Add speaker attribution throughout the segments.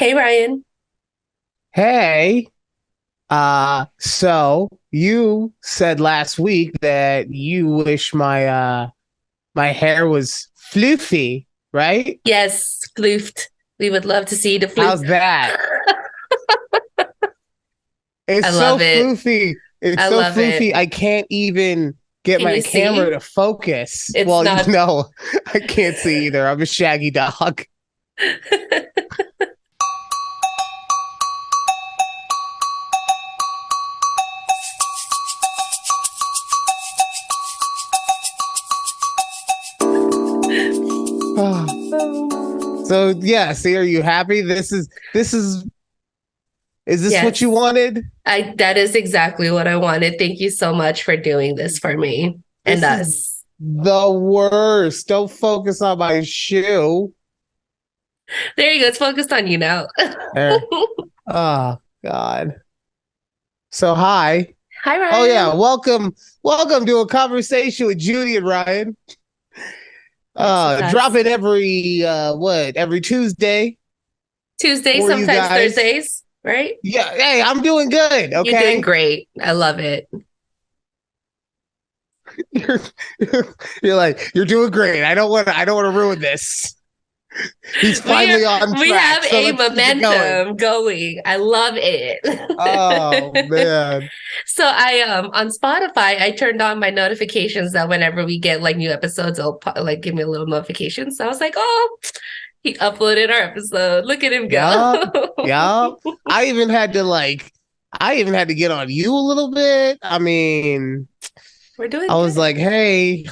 Speaker 1: Hey Ryan.
Speaker 2: Hey, so you said last week that you wish my hair was floofy, right?
Speaker 1: Yes, floofed. We would love to see the floof.
Speaker 2: How's that? It's
Speaker 1: I
Speaker 2: so
Speaker 1: love it.
Speaker 2: floofy. It's
Speaker 1: I
Speaker 2: so
Speaker 1: love it.
Speaker 2: floofy. I can't even get
Speaker 1: Can
Speaker 2: my
Speaker 1: you
Speaker 2: camera
Speaker 1: see?
Speaker 2: to focus.
Speaker 1: It's
Speaker 2: Well, you
Speaker 1: not.
Speaker 2: know, I can't see either. I'm a shaggy dog. So yeah, see, are you happy? Is this what you
Speaker 1: Yes,
Speaker 2: wanted?
Speaker 1: I that is exactly what I wanted. Thank you so much for doing this for me and
Speaker 2: This is
Speaker 1: us.
Speaker 2: the worst. Don't focus on my shoe.
Speaker 1: There you go. It's focused on you now.
Speaker 2: There. Oh God. So hi.
Speaker 1: Hi
Speaker 2: Oh
Speaker 1: Ryan.
Speaker 2: yeah. Welcome to a conversation with Judy and Ryan.
Speaker 1: Yes, it's
Speaker 2: Drop
Speaker 1: us.
Speaker 2: it every Tuesday
Speaker 1: Tuesday,
Speaker 2: for you
Speaker 1: sometimes
Speaker 2: guys.
Speaker 1: Thursdays, right?
Speaker 2: Yeah, hey, I'm doing good.
Speaker 1: You're doing
Speaker 2: Okay.
Speaker 1: great. I love it.
Speaker 2: You're, you're like, you're doing great. I don't want to ruin this. He's
Speaker 1: we are
Speaker 2: finally on
Speaker 1: we
Speaker 2: track.
Speaker 1: have
Speaker 2: So
Speaker 1: a
Speaker 2: let's keep it going.
Speaker 1: momentum going. I love
Speaker 2: Oh
Speaker 1: it.
Speaker 2: man.
Speaker 1: So I on Spotify I turned on my notifications that whenever we get like new episodes, like give me a little notification. So I was like, oh, he uploaded our episode. Look at him
Speaker 2: Yup.
Speaker 1: go.
Speaker 2: Yup. I even had to get on you a little bit. I mean,
Speaker 1: We're doing
Speaker 2: I was
Speaker 1: good.
Speaker 2: like, "Hey,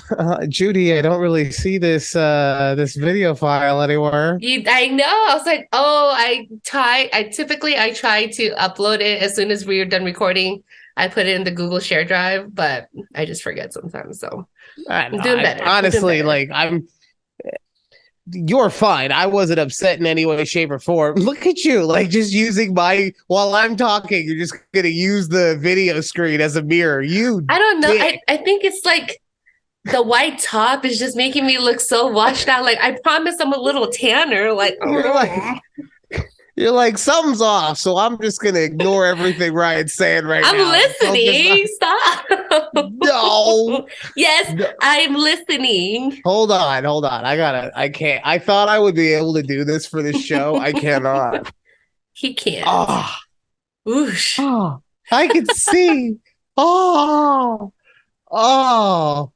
Speaker 2: Judy, I don't really see this video file anywhere."
Speaker 1: I know. I was like, oh, I try to upload it as soon as we're done recording. I put it in the Google Share Drive, but I just forget sometimes. So
Speaker 2: I
Speaker 1: I'm
Speaker 2: know.
Speaker 1: doing
Speaker 2: I
Speaker 1: better. I'm doing
Speaker 2: honestly
Speaker 1: better.
Speaker 2: like I'm you're fine. I wasn't upset in any way, shape, or form. Look at you, like just using my while I'm talking, you're just gonna use the video screen as a mirror. You
Speaker 1: I don't know.
Speaker 2: dick.
Speaker 1: I think it's like the white top is just making me look so washed out. Like I promise I'm a little tanner. Like
Speaker 2: You're like You're like, something's off, so I'm just gonna ignore everything Ryan's saying right
Speaker 1: I'm
Speaker 2: now and focus on
Speaker 1: listening. Stop.
Speaker 2: no,
Speaker 1: Yes,
Speaker 2: no.
Speaker 1: I'm listening.
Speaker 2: Hold on. I can't. I thought I would be able to do this for this show. I cannot.
Speaker 1: He can't.
Speaker 2: Oh,
Speaker 1: Whoosh.
Speaker 2: oh, I can see. Oh, oh,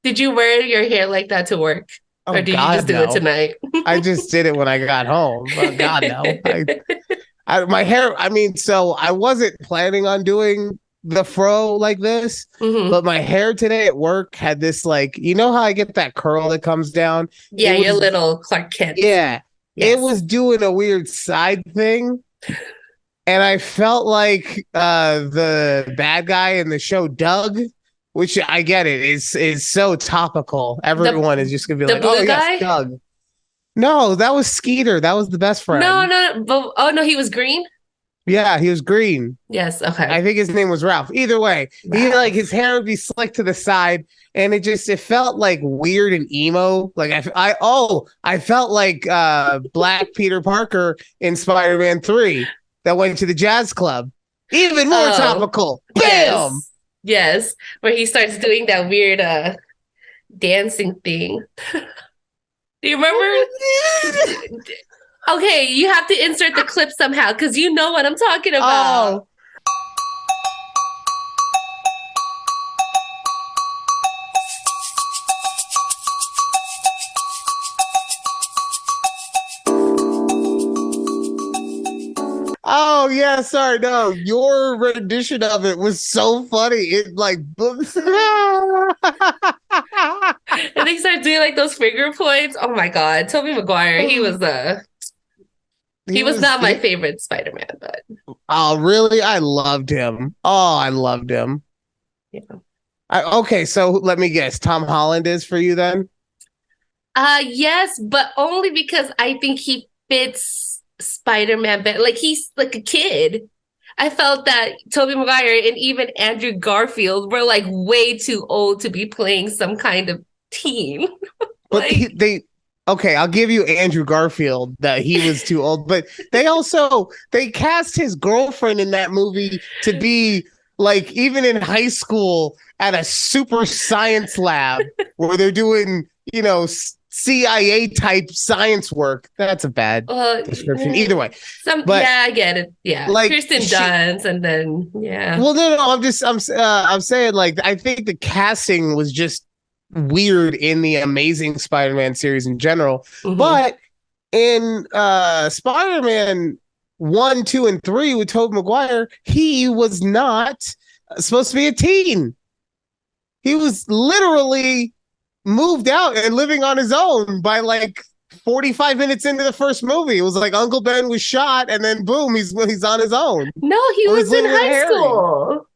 Speaker 1: Did you wear your hair like that to work? Or
Speaker 2: oh
Speaker 1: did you just
Speaker 2: God,
Speaker 1: do it
Speaker 2: no.
Speaker 1: tonight?
Speaker 2: I just did it when I got home. Oh God, no. My hair, I mean, so I wasn't planning on doing the fro like this,
Speaker 1: Hmm.
Speaker 2: but my hair today at work had this like, you know how I get that curl that comes down?
Speaker 1: Yeah,
Speaker 2: It
Speaker 1: your
Speaker 2: was,
Speaker 1: little Clark Kent.
Speaker 2: yeah, it
Speaker 1: Yes.
Speaker 2: was doing a weird side thing. And I felt like the bad guy in the show Doug, which I get it, is so topical.
Speaker 1: The
Speaker 2: Everyone is just gonna be
Speaker 1: the
Speaker 2: like, oh
Speaker 1: blue
Speaker 2: yes,
Speaker 1: guy?
Speaker 2: Doug. No, that was Skeeter. That was the best
Speaker 1: No,
Speaker 2: friend.
Speaker 1: no, but oh no, he was green.
Speaker 2: Yeah, he was green.
Speaker 1: Yes, okay.
Speaker 2: I think his name was Ralph. Either way, he like his
Speaker 1: Ralph.
Speaker 2: hair would be slicked to the side, and it felt like weird and emo. Like I felt like Black Peter Parker in Spider-Man 3 that went to the jazz club. Even more
Speaker 1: Oh,
Speaker 2: topical. Bam!
Speaker 1: yes. Yes. Where he starts doing that weird dancing thing. Do you remember? Okay, you have to insert the clip somehow because you know what I'm talking about.
Speaker 2: Oh, oh yeah, sorry, no. Your rendition of it was so funny. It like
Speaker 1: And they start doing like those finger points. Oh my God. Tobey Maguire, he
Speaker 2: he
Speaker 1: was
Speaker 2: was
Speaker 1: not my favorite Spider-Man, but
Speaker 2: oh really? I loved him. Oh, I loved him.
Speaker 1: yeah.
Speaker 2: Okay, so let me guess. Tom Holland is for you then?
Speaker 1: Yes, but only because I think he fits Spider-Man better. Like he's like a kid. I felt that Tobey Maguire and even Andrew Garfield were like way too old to be playing some kind of teen.
Speaker 2: But
Speaker 1: Like,
Speaker 2: they okay, I'll give you Andrew Garfield that he was too old, but they cast his girlfriend in that movie to be like even in high school at a super science lab where they're doing, CIA type science work. That's a bad description. Either way. But
Speaker 1: I get it. Yeah.
Speaker 2: like
Speaker 1: Kirsten Dunst and then yeah.
Speaker 2: well, no, I'm saying like I think the casting was just weird in the Amazing Spider-Man series in general,
Speaker 1: Mhm.
Speaker 2: but in Spider-Man 1, 2, and 3 with Tobey Maguire, he was not supposed to be a teen. He was literally moved out and living on his own by like 45 minutes into the first movie. It was like Uncle Ben was shot, and then boom, he's on his own.
Speaker 1: No, he
Speaker 2: Or he's
Speaker 1: was in
Speaker 2: living with
Speaker 1: high
Speaker 2: Harry.
Speaker 1: school.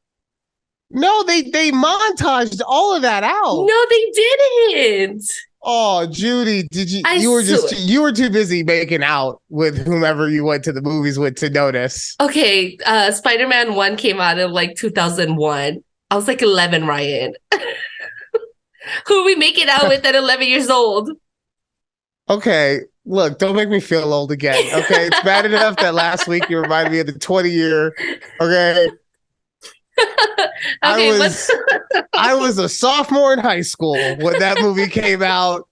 Speaker 2: No, they montaged all of that out.
Speaker 1: No, they didn't.
Speaker 2: Oh, Judy, did you
Speaker 1: I
Speaker 2: you were
Speaker 1: swear.
Speaker 2: you were too busy making out with whomever you went to the movies with to notice.
Speaker 1: Okay, Spider-Man 1 came out in like 2001. I was like 11, Ryan. Who are we making out with at 11 years old?
Speaker 2: Okay, look, don't make me feel old again. Okay, it's bad enough that last week you reminded me of the 20-year. Okay, I
Speaker 1: Okay,
Speaker 2: was I was a sophomore in high school when that movie came out.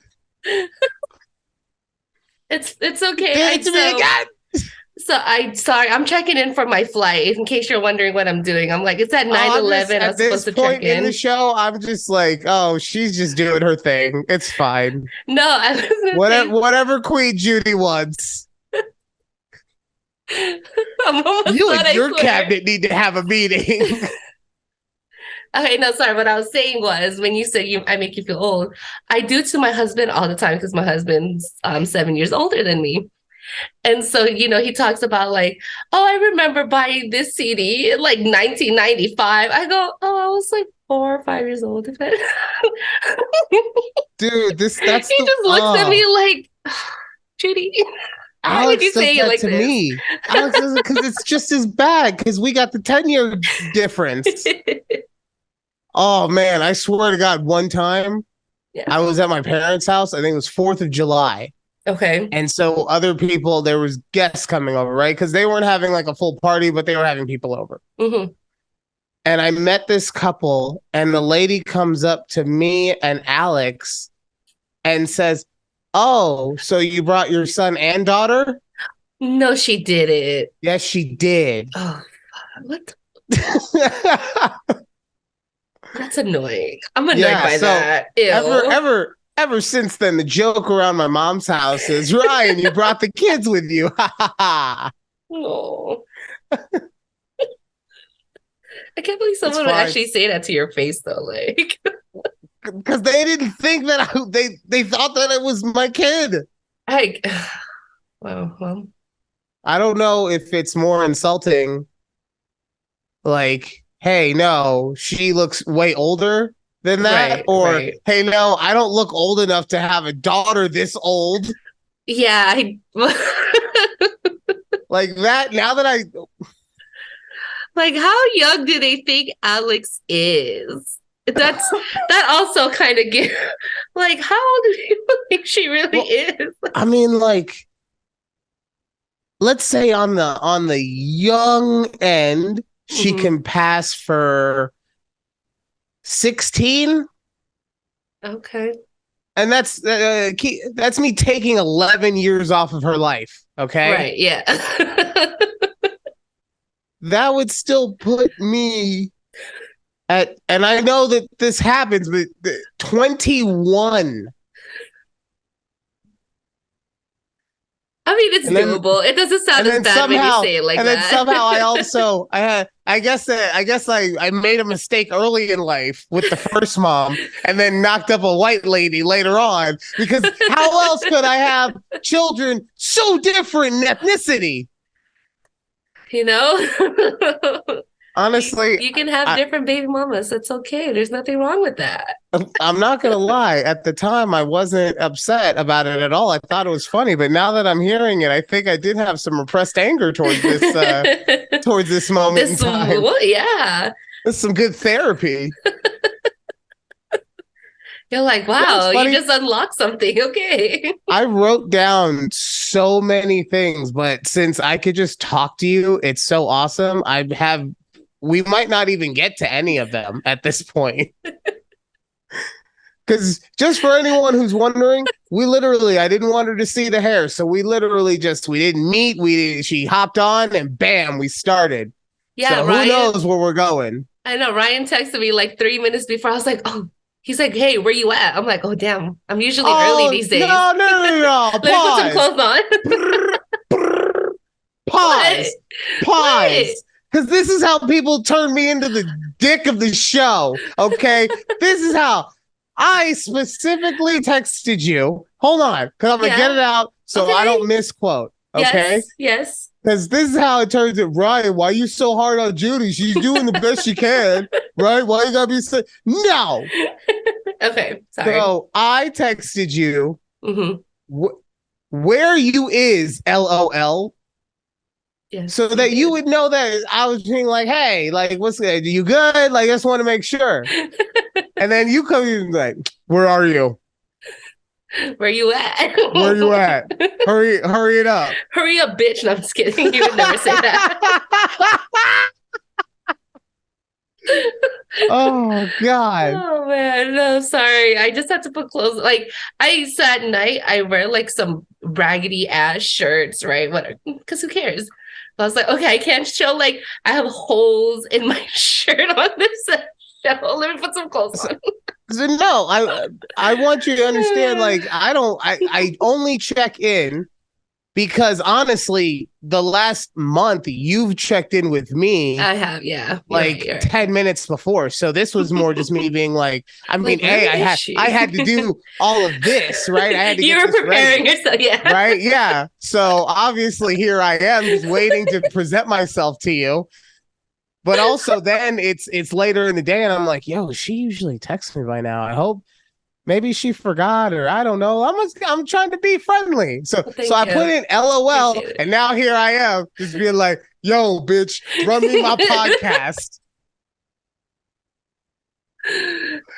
Speaker 1: it's okay.
Speaker 2: Give it to me again.
Speaker 1: Sorry, I'm checking in for my flight in case you're wondering what I'm doing. I'm like, it's at 9:11. I
Speaker 2: At
Speaker 1: was
Speaker 2: this
Speaker 1: supposed to
Speaker 2: point
Speaker 1: check
Speaker 2: in the
Speaker 1: in.
Speaker 2: show, I'm just like, oh, she's just doing her thing. It's fine.
Speaker 1: No, I was gonna say
Speaker 2: Whatever Queen Judy wants.
Speaker 1: I'm almost
Speaker 2: You
Speaker 1: done,
Speaker 2: and
Speaker 1: I
Speaker 2: your
Speaker 1: swear.
Speaker 2: cabinet need to have a meeting.
Speaker 1: Okay, no, sorry. What I was saying was when you said I make you feel old, I do to my husband all the time because my husband's 7 years older than me. And so, he talks about like, oh, I remember buying this CD in like 1995. I go, oh, I was like 4 or 5 years old.
Speaker 2: Dude, that's
Speaker 1: He
Speaker 2: the
Speaker 1: just looks at me like, Judy, why would you
Speaker 2: Alex does
Speaker 1: say it
Speaker 2: that
Speaker 1: like
Speaker 2: to
Speaker 1: this?
Speaker 2: me. Alex does it because it's just as bad because we got the 10-year difference. Oh man, I swear to God, one time
Speaker 1: Yeah.
Speaker 2: I was at my parents' house. I think it was 4th of July.
Speaker 1: Okay.
Speaker 2: And so other people, there was guests coming over, right? Because they weren't having like a full party, but they were having people over.
Speaker 1: Mm-hmm.
Speaker 2: And I met this couple, and the lady comes up to me and Alex and says, "Oh, so you brought your son and daughter?"
Speaker 1: No, she did it.
Speaker 2: Yes, she did.
Speaker 1: Oh, what? That's annoying. I'm annoyed by
Speaker 2: So
Speaker 1: that. Ew.
Speaker 2: ever since then, the joke around my mom's house is, Ryan, you brought the kids with you. Ha ha ha.
Speaker 1: No. I can't believe
Speaker 2: It's
Speaker 1: someone would
Speaker 2: fine.
Speaker 1: actually say that to your face, though. Like,
Speaker 2: Because they didn't think that they thought that it was my kid.
Speaker 1: I, well,
Speaker 2: I don't know if it's more insulting. Like, hey, no, she looks way older than that,
Speaker 1: right,
Speaker 2: or
Speaker 1: right.
Speaker 2: hey, no, I don't look old enough to have a daughter this old.
Speaker 1: Yeah,
Speaker 2: Like that. Now that I
Speaker 1: like, how young do they think Alex is? That also kind of give like, how old do you think she really is?
Speaker 2: I mean, like, let's say on the young end, she can pass for 16.
Speaker 1: Okay.
Speaker 2: And that's me taking 11 years off of her life. Okay.
Speaker 1: Right. Yeah.
Speaker 2: That would still put me at, and I know that this happens, but 21.
Speaker 1: I mean, it's doable. It doesn't sound as bad when you say it like that.
Speaker 2: And then somehow I guess I made a mistake early in life with the first mom and then knocked up a white lady later on, because how else could I have children so different in ethnicity? Honestly,
Speaker 1: you can have different baby mamas. It's okay. There's nothing wrong with that.
Speaker 2: I'm not gonna lie. At the time, I wasn't upset about it at all. I thought it was funny, but now that I'm hearing it, I think I did have some repressed anger towards this moment in time.
Speaker 1: Well, yeah.
Speaker 2: It's some good therapy.
Speaker 1: You're like,
Speaker 2: You know what's
Speaker 1: wow, you
Speaker 2: funny?
Speaker 1: just unlocked something. Okay.
Speaker 2: I wrote down so many things, but since I could just talk to you, it's so awesome. We might not even get to any of them at this point. Because just for anyone who's wondering, I didn't want her to see the hair. So we didn't meet. She hopped on and bam, we started.
Speaker 1: Yeah,
Speaker 2: So who
Speaker 1: Ryan.
Speaker 2: knows where we're going?
Speaker 1: I know Ryan texted me like 3 minutes before. I was like, oh, he's like, hey, where you at? I'm like, oh, damn. I'm usually early
Speaker 2: Oh,
Speaker 1: these days.
Speaker 2: no, no, no, no, no.
Speaker 1: Let me put some
Speaker 2: Pause.
Speaker 1: clothes on.
Speaker 2: Brrr, brrr.
Speaker 1: What?
Speaker 2: Pause.
Speaker 1: What?
Speaker 2: Pause. Because this is how people turn me into the dick of the show. Okay. This is how I specifically texted you. Hold on. Because I'm going to get
Speaker 1: Yeah.
Speaker 2: it out so I
Speaker 1: Okay.
Speaker 2: don't misquote. Okay.
Speaker 1: Yes. Yes.
Speaker 2: Because this is how it turns it. Ryan, why are you so hard on Judy? She's doing the best she can. Right? Why you got to be so. No.
Speaker 1: Okay. Sorry.
Speaker 2: So I texted you.
Speaker 1: Mm-hmm.
Speaker 2: Where you is LOL so
Speaker 1: Yes, you
Speaker 2: that you
Speaker 1: did.
Speaker 2: would know that I was being like, hey, like, what's good? Are you good? Like, I just want to make sure. And then you come in like, where are you?
Speaker 1: Where you at?
Speaker 2: Where are you at? Hurry it up.
Speaker 1: Hurry up, bitch. No, I'm just kidding. You would never say that.
Speaker 2: Oh God.
Speaker 1: Oh man, no, sorry. I just had to put clothes. Like at night, I wear like some raggedy ass shirts, right? Whatever, because who cares? I was like, okay, I can't show like I have holes in my shirt on this show. Let me put some clothes
Speaker 2: So,
Speaker 1: on.
Speaker 2: so no, I want you to understand, like, I only check in because honestly, the last month you've checked in with me
Speaker 1: I have, yeah. You're right.
Speaker 2: like
Speaker 1: You're
Speaker 2: 10 minutes before. So this was more just me being like, I mean,
Speaker 1: like, where
Speaker 2: hey,
Speaker 1: is
Speaker 2: I
Speaker 1: she?
Speaker 2: had to do all of this, right? I had to
Speaker 1: You
Speaker 2: get
Speaker 1: were
Speaker 2: this
Speaker 1: preparing
Speaker 2: ready.
Speaker 1: yourself, yeah.
Speaker 2: Right? Yeah. So obviously here I am just waiting to present myself to you. But also then it's later in the day and I'm like, yo, she usually texts me by now. I hope maybe she forgot or I don't know. I'm trying to be friendly. So
Speaker 1: Well,
Speaker 2: so
Speaker 1: thank
Speaker 2: I put
Speaker 1: you.
Speaker 2: in LOL
Speaker 1: Appreciate
Speaker 2: and now here I am just being like, yo, bitch, run me my
Speaker 1: it.
Speaker 2: podcast.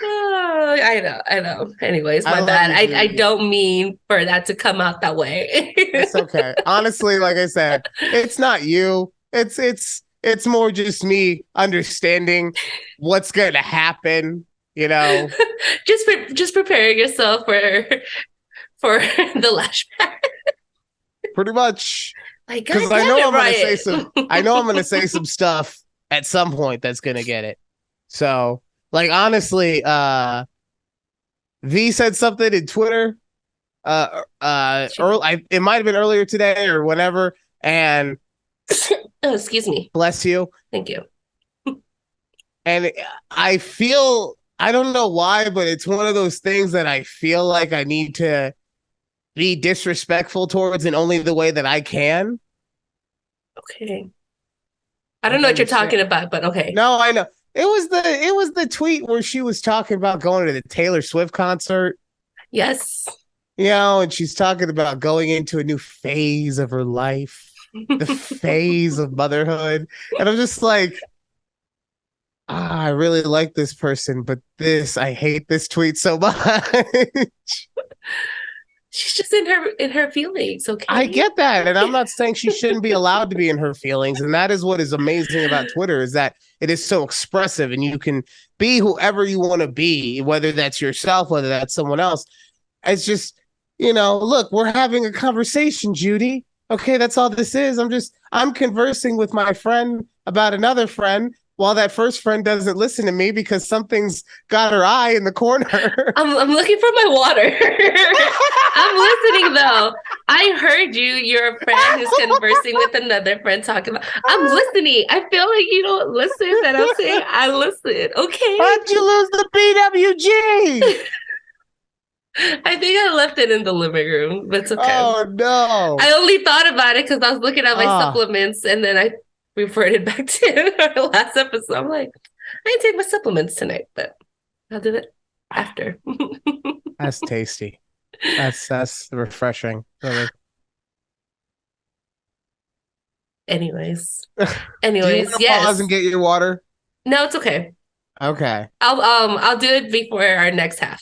Speaker 1: Oh, I know, I know. Anyways,
Speaker 2: I
Speaker 1: my
Speaker 2: love
Speaker 1: bad.
Speaker 2: you,
Speaker 1: I
Speaker 2: Judy.
Speaker 1: don't mean for that to come out that way.
Speaker 2: It's okay. Honestly, like I said, it's not you. It's more just me understanding what's going to happen, you know.
Speaker 1: Just preparing yourself for the lash back.
Speaker 2: Pretty much
Speaker 1: Like,
Speaker 2: cuz
Speaker 1: God damn it,
Speaker 2: I
Speaker 1: Ryan.
Speaker 2: know I'm going to say some stuff at some point that's going to get it. So, like honestly, V said something in Twitter it might have been earlier today or whenever and
Speaker 1: Oh, excuse me.
Speaker 2: bless you.
Speaker 1: Thank you.
Speaker 2: And I feel I don't know why, but it's one of those things that I feel like I need to be disrespectful towards in only the way that I can.
Speaker 1: Okay. I don't
Speaker 2: Like
Speaker 1: know what you're
Speaker 2: understand.
Speaker 1: talking about, but okay.
Speaker 2: No, I know. It was the tweet where she was talking about going to the Taylor Swift concert,
Speaker 1: Yes.
Speaker 2: and she's talking about going into a new phase of her life, the phase of motherhood. And I'm just like, I really like this person, but I hate this tweet so much.
Speaker 1: She's just in her feelings,
Speaker 2: I
Speaker 1: okay?
Speaker 2: get that. And I'm not saying she shouldn't be allowed to be in her feelings. And that is what is amazing about Twitter is that it is so expressive and you can be whoever you want to be, whether that's yourself, whether that's someone else. It's just, look, we're having a conversation, Judy. Okay, that's all this is. I'm conversing with my friend about another friend while that first friend doesn't listen to me because something's got her eye in the corner.
Speaker 1: I'm looking for my water. I'm listening though. I heard you. You're a friend who's conversing with another friend talking about. I'm listening. I feel like you don't listen. That I'm saying I listen. Okay.
Speaker 2: How'd you lose the BWG?
Speaker 1: I think I left it in the living room, but it's okay.
Speaker 2: Oh no.
Speaker 1: I only thought about it because I was looking at my
Speaker 2: Ah,
Speaker 1: supplements and then I reverted back to our last episode. I'm like, I didn't take my supplements tonight, but I'll do it after.
Speaker 2: that's tasty. That's refreshing. Really.
Speaker 1: Anyways.
Speaker 2: Do you want
Speaker 1: Anyways,
Speaker 2: to pause
Speaker 1: yes.
Speaker 2: and get your water?
Speaker 1: No, it's okay.
Speaker 2: Okay.
Speaker 1: I'll do it before our next half.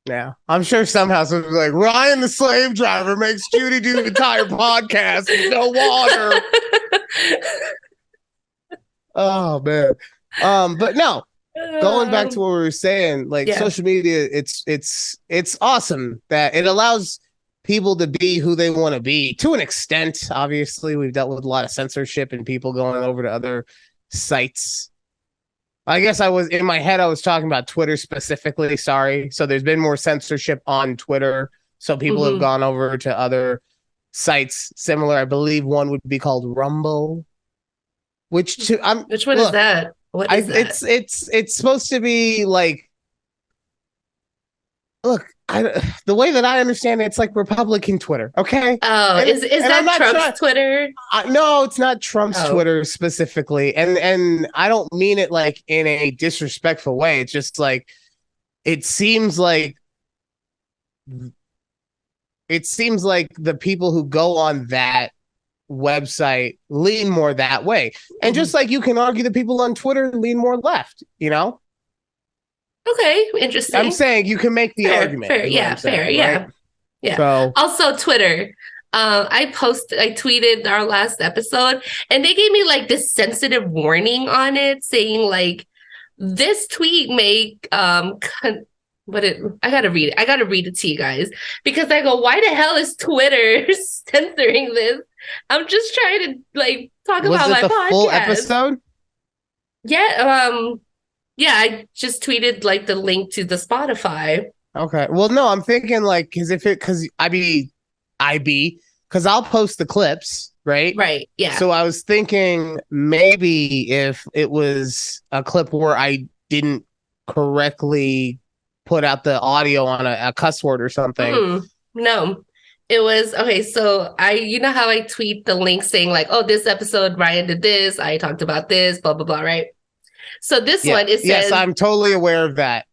Speaker 2: Yeah, I'm sure somehow somebody's like Ryan the slave driver makes Judy do the entire podcast with no water. Oh man. But no, going back to what we were saying, like
Speaker 1: Yeah.
Speaker 2: social media, it's awesome that it allows people to be who they want to be to an extent. Obviously, we've dealt with a lot of censorship and people going over to other sites. I guess I was in my head, I was talking about Twitter specifically. Sorry. So there's been more censorship on Twitter. So people have
Speaker 1: Hmm.
Speaker 2: gone over to other sites similar. I believe one would be called Rumble, which to I'm
Speaker 1: Which one is
Speaker 2: look,
Speaker 1: that? What
Speaker 2: I
Speaker 1: is that?
Speaker 2: it's supposed to be like look, the way that I understand it, it's like Republican Twitter, okay?
Speaker 1: Oh,
Speaker 2: And
Speaker 1: is
Speaker 2: and I'm
Speaker 1: that
Speaker 2: not
Speaker 1: Trump's
Speaker 2: trying.
Speaker 1: Twitter?
Speaker 2: No, it's not Trump's
Speaker 1: Oh,
Speaker 2: Twitter specifically, and I don't mean it like in a disrespectful way. It's just like it seems like the people who go on that website lean more that way, and
Speaker 1: mhm.
Speaker 2: just like you can argue the people on Twitter lean more left, you know.
Speaker 1: Okay,
Speaker 2: I'm
Speaker 1: interesting.
Speaker 2: saying you can make the
Speaker 1: Fair,
Speaker 2: argument,
Speaker 1: fair,
Speaker 2: is what I'm
Speaker 1: yeah, fair,
Speaker 2: saying, right?
Speaker 1: yeah, yeah.
Speaker 2: So
Speaker 1: Also, Twitter. I tweeted our last episode, and they gave me like this sensitive warning on it, saying like this tweet may but it I gotta read it. I gotta read it to you guys because I go, why the hell is Twitter censoring this? I'm just trying to like talk
Speaker 2: was
Speaker 1: about
Speaker 2: it
Speaker 1: my
Speaker 2: the full
Speaker 1: podcast.
Speaker 2: episode?
Speaker 1: Yeah, yeah, I just tweeted like the link to the Spotify.
Speaker 2: Okay. Well, no, I'm thinking like because because I'll post the clips, right?
Speaker 1: Right. Yeah.
Speaker 2: So I was thinking maybe if it was a clip where I didn't correctly put out the audio on a cuss word or something.
Speaker 1: No. It was okay. So you know how I tweet the link saying like, oh, this episode, Ryan did this. I talked about this, blah, blah, blah, right? So this
Speaker 2: Yeah.
Speaker 1: one, it
Speaker 2: Yes,
Speaker 1: says,
Speaker 2: I'm totally aware of that.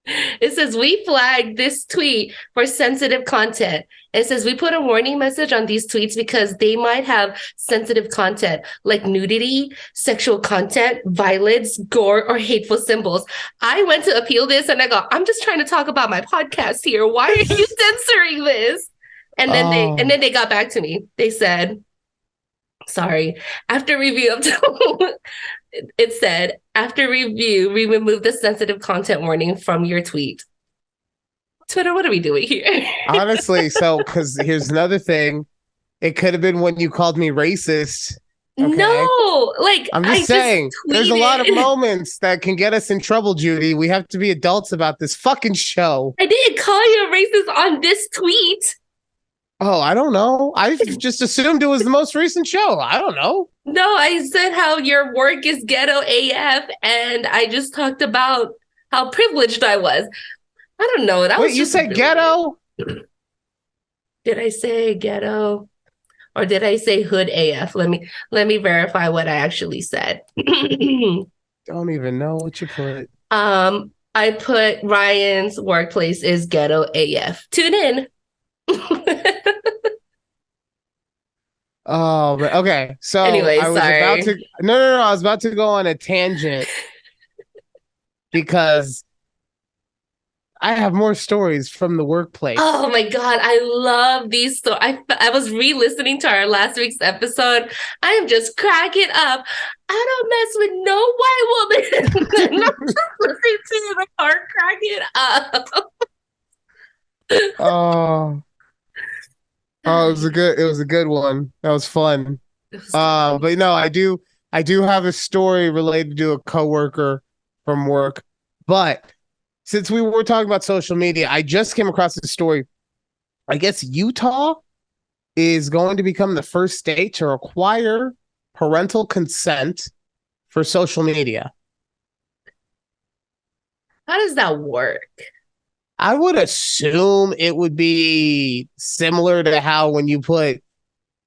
Speaker 1: it says, we flagged this tweet for sensitive content. It says, we put a warning message on these tweets because they might have sensitive content like nudity, sexual content, violence, gore, or hateful symbols. I went to appeal this and I go, I'm just trying to talk about my podcast here. Why are you censoring this? And
Speaker 2: Oh,
Speaker 1: then they got back to me. They said, sorry, after review of it said, after review, we removed the sensitive content warning from your tweet. Twitter, what are we doing here?
Speaker 2: honestly, so because here's another thing. It could have been when you called me racist. Okay.
Speaker 1: No, like
Speaker 2: I'm just
Speaker 1: I just
Speaker 2: saying, there's a lot of
Speaker 1: tweeted.
Speaker 2: moments that can get us in trouble, Judy. We have to be adults about this fucking show.
Speaker 1: I didn't call you a racist on this tweet.
Speaker 2: Oh, I don't know. I just assumed it was the most recent show. I don't know.
Speaker 1: No, I said how your work is ghetto AF, and I just talked about how privileged I was. I don't know. That
Speaker 2: Wait,
Speaker 1: was
Speaker 2: you
Speaker 1: just
Speaker 2: said
Speaker 1: really weird.
Speaker 2: ghetto?
Speaker 1: Did I say ghetto or did I say hood AF? Let me verify what I actually said.
Speaker 2: Don't even know what you put.
Speaker 1: I put Ryan's workplace is ghetto AF. Tune in.
Speaker 2: Oh, but okay. So
Speaker 1: Anyway,
Speaker 2: I was about to
Speaker 1: sorry.
Speaker 2: no. I was about to go on a tangent because I have more stories from the workplace.
Speaker 1: Oh my God, I love these stories. I was re-listening to our last week's episode. I am just cracking up. I don't mess with no white woman. I'm just listening to the part cracking up.
Speaker 2: Oh, oh, it was a good one. That was fun. But no, I do have a story related to a coworker from work. But since we were talking about social media, I just came across this story. I guess Utah is going to become the first state to require parental consent for social media.
Speaker 1: How does that work?
Speaker 2: I would assume it would be similar to how when you put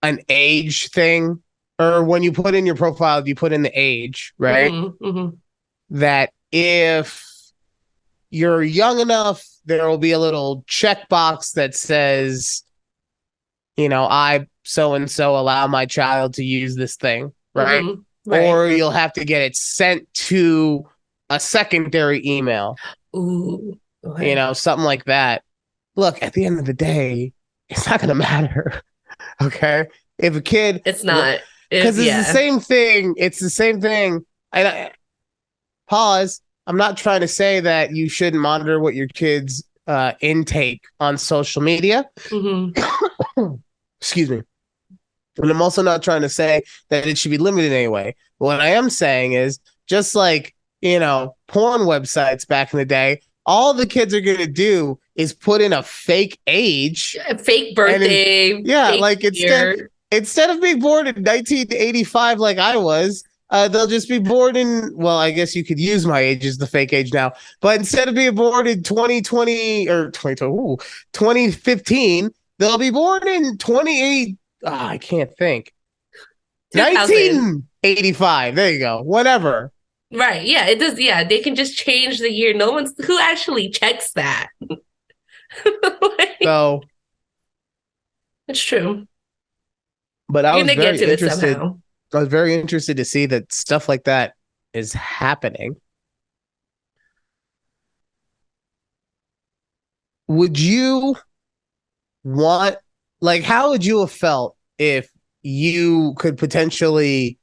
Speaker 2: an age thing or when you put in your profile, you put in the age, right?
Speaker 1: Mm-hmm, mm-hmm.
Speaker 2: That if you're young enough, there will be a little checkbox that says, I so and so allow my child to use this thing, right?
Speaker 1: Mm-hmm. Right.
Speaker 2: Or you'll have to get it sent to a secondary email.
Speaker 1: Ooh.
Speaker 2: you
Speaker 1: Okay.
Speaker 2: know, something like that. Look, at the end of the day, it's not going to matter. Okay. If a kid,
Speaker 1: It's not. It,
Speaker 2: because it's the
Speaker 1: yeah.
Speaker 2: same thing. It's the same thing. Pause. I'm not trying to say that you shouldn't monitor what your kids intake on social media.
Speaker 1: Hmm.
Speaker 2: Excuse me. And I'm also not trying to say that it should be limited in any way. What I am saying is just like, you know, porn websites back in the day, all the kids are going to do is put in a fake age
Speaker 1: Fake
Speaker 2: and
Speaker 1: birthday,
Speaker 2: yeah,
Speaker 1: fake
Speaker 2: like
Speaker 1: year.
Speaker 2: instead of being born in 1985 like I was, they'll just be born in, well, I guess you could use my age as the fake age now, but instead of being born in 2020 or 2015, they'll be born in 28. I can't think.
Speaker 1: 2000.
Speaker 2: 1985. There you go. Whatever.
Speaker 1: Right. Yeah, it does. Yeah, they can just change the year. No one's who actually checks that. Like,
Speaker 2: So,
Speaker 1: it's true.
Speaker 2: but I
Speaker 1: You're
Speaker 2: was
Speaker 1: gonna get
Speaker 2: very
Speaker 1: to it
Speaker 2: interested.
Speaker 1: somehow.
Speaker 2: I was very interested to see that stuff like that is happening. Would you want, like, how would you have felt if you could potentially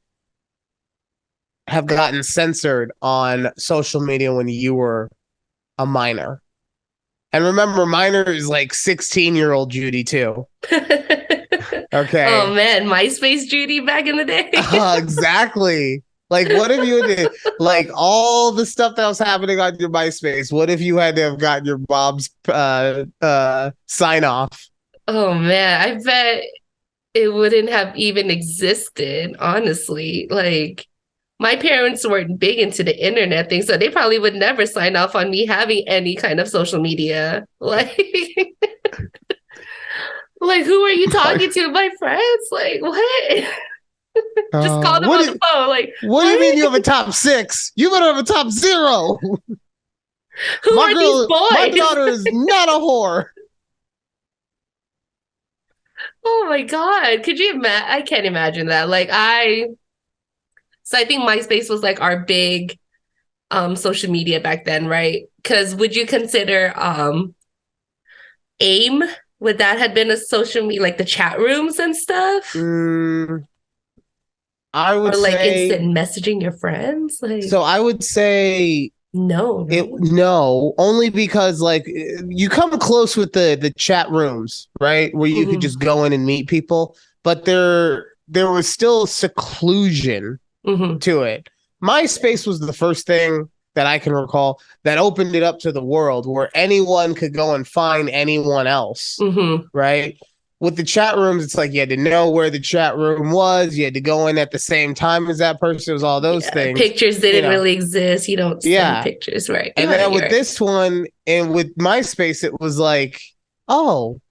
Speaker 2: have gotten censored on social media when you were a minor? And remember, minor is like 16-year-old Judy, too.
Speaker 1: Oh
Speaker 2: Okay.
Speaker 1: man, MySpace Judy back in the day.
Speaker 2: Exactly. Like, what if you had to, like, all the stuff that was happening on your MySpace? What if you had to have gotten your mom's sign off?
Speaker 1: Oh man, I bet it wouldn't have even existed, honestly. Like my parents weren't big into the internet thing, so they probably would never sign off on me having any kind of social media. Like like who are you talking to? My friends? Like what? Just call them on the phone. Like
Speaker 2: What do you mean
Speaker 1: what?
Speaker 2: you have a top six? You better have a top zero.
Speaker 1: Who are these
Speaker 2: My
Speaker 1: boys?
Speaker 2: daughter is not a whore.
Speaker 1: Oh my God. Could you imagine? I can't imagine that. So I think MySpace was like our big social media back then, right? Because would you consider AIM? Would that have been a social media like the chat rooms and stuff?
Speaker 2: Mm, I
Speaker 1: Or
Speaker 2: would
Speaker 1: like
Speaker 2: say
Speaker 1: instant messaging your friends? Like,
Speaker 2: so. I would say
Speaker 1: no,
Speaker 2: it
Speaker 1: right?
Speaker 2: no, only because like you come close with the chat rooms, right? Where you could
Speaker 1: Mm-hmm.
Speaker 2: just go in and meet people, but there was still seclusion
Speaker 1: Mm-hmm.
Speaker 2: to it. MySpace was the first thing that I can recall that opened it up to the world where anyone could go and find anyone else,
Speaker 1: Mm-hmm.
Speaker 2: right? With the chat rooms, it's like you had to know where the chat room was. You had to go in at the same time as that person. It was all those
Speaker 1: Yeah.
Speaker 2: things,
Speaker 1: Pictures
Speaker 2: you
Speaker 1: didn't
Speaker 2: know.
Speaker 1: really exist. You don't send
Speaker 2: Yeah.
Speaker 1: pictures, right? You're
Speaker 2: And
Speaker 1: right.
Speaker 2: then
Speaker 1: You're
Speaker 2: with
Speaker 1: right.
Speaker 2: this one and with MySpace, it was like, oh,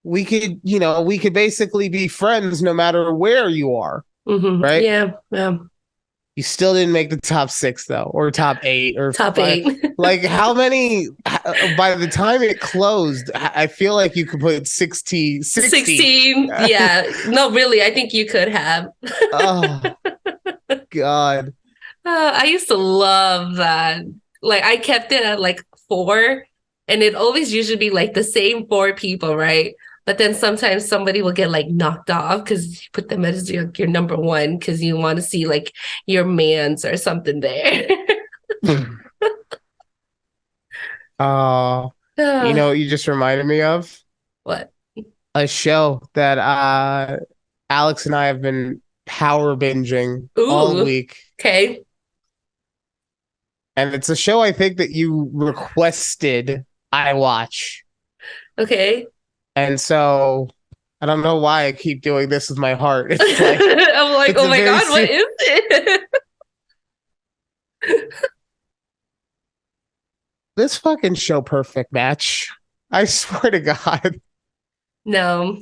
Speaker 2: we could basically be friends no matter where you are,
Speaker 1: Mm-hmm.
Speaker 2: right?
Speaker 1: Yeah. Yeah.
Speaker 2: You still didn't make the top six though, or top eight, or
Speaker 1: Top
Speaker 2: five.
Speaker 1: eight.
Speaker 2: Like how many? By the time it closed, I feel like you could put 60.
Speaker 1: 16. Yeah. No, really, I think you could have.
Speaker 2: Oh God.
Speaker 1: I used to love that. Like I kept it at like four, and it always usually be like the same four people, right? But then sometimes somebody will get like knocked off because you put them as your number one because you want to see like your man's or something there.
Speaker 2: Oh, you know what you just reminded me of?
Speaker 1: What?
Speaker 2: A show that Alex and I have been power binging all
Speaker 1: Ooh,
Speaker 2: week.
Speaker 1: okay.
Speaker 2: And it's a show I think that you requested I watch.
Speaker 1: Okay.
Speaker 2: And so I don't know why I keep doing this with my heart. It's like
Speaker 1: I'm like,
Speaker 2: it's
Speaker 1: oh
Speaker 2: a
Speaker 1: my
Speaker 2: very
Speaker 1: God, what is it?
Speaker 2: this fucking show perfect match. I swear to God.
Speaker 1: No,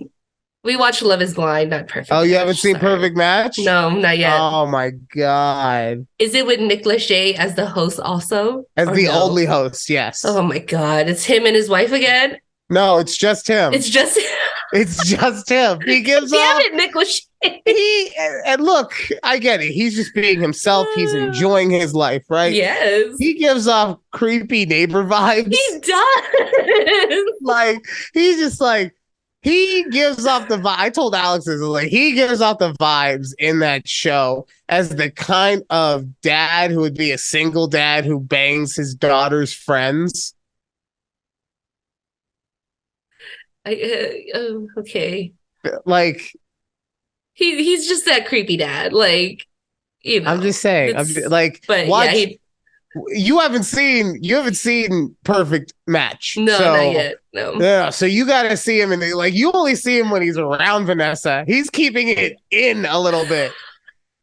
Speaker 1: we watched Love is Blind, not
Speaker 2: Oh,
Speaker 1: Perfect
Speaker 2: you haven't
Speaker 1: Match.
Speaker 2: seen
Speaker 1: Sorry.
Speaker 2: Perfect Match?
Speaker 1: No, not yet.
Speaker 2: Oh my God.
Speaker 1: Is it with Nick Lachey as the host also?
Speaker 2: As
Speaker 1: Or
Speaker 2: the
Speaker 1: no?
Speaker 2: only host, yes.
Speaker 1: Oh my God. It's him and his wife again.
Speaker 2: No, it's just him.
Speaker 1: It's just
Speaker 2: It's just him. He gives
Speaker 1: Damn
Speaker 2: off
Speaker 1: it, Nick Lachey.
Speaker 2: and look, I get it. He's just being himself. He's enjoying his life, right?
Speaker 1: Yes,
Speaker 2: He gives off creepy neighbor vibes.
Speaker 1: he does.
Speaker 2: Like he's just like he gives off the vibe. I told Alex this, like he gives off the vibes in that show as the kind of dad who would be a single dad who bangs his daughter's friends.
Speaker 1: Okay.
Speaker 2: Like
Speaker 1: He's just that creepy dad. Like, you know.
Speaker 2: I'm just saying, like
Speaker 1: but
Speaker 2: watch.
Speaker 1: yeah,
Speaker 2: You haven't seen Perfect Match.
Speaker 1: no,
Speaker 2: So,
Speaker 1: not yet. No.
Speaker 2: yeah, so you got to see him, and like you only see him when he's around Vanessa. He's keeping it in a little bit.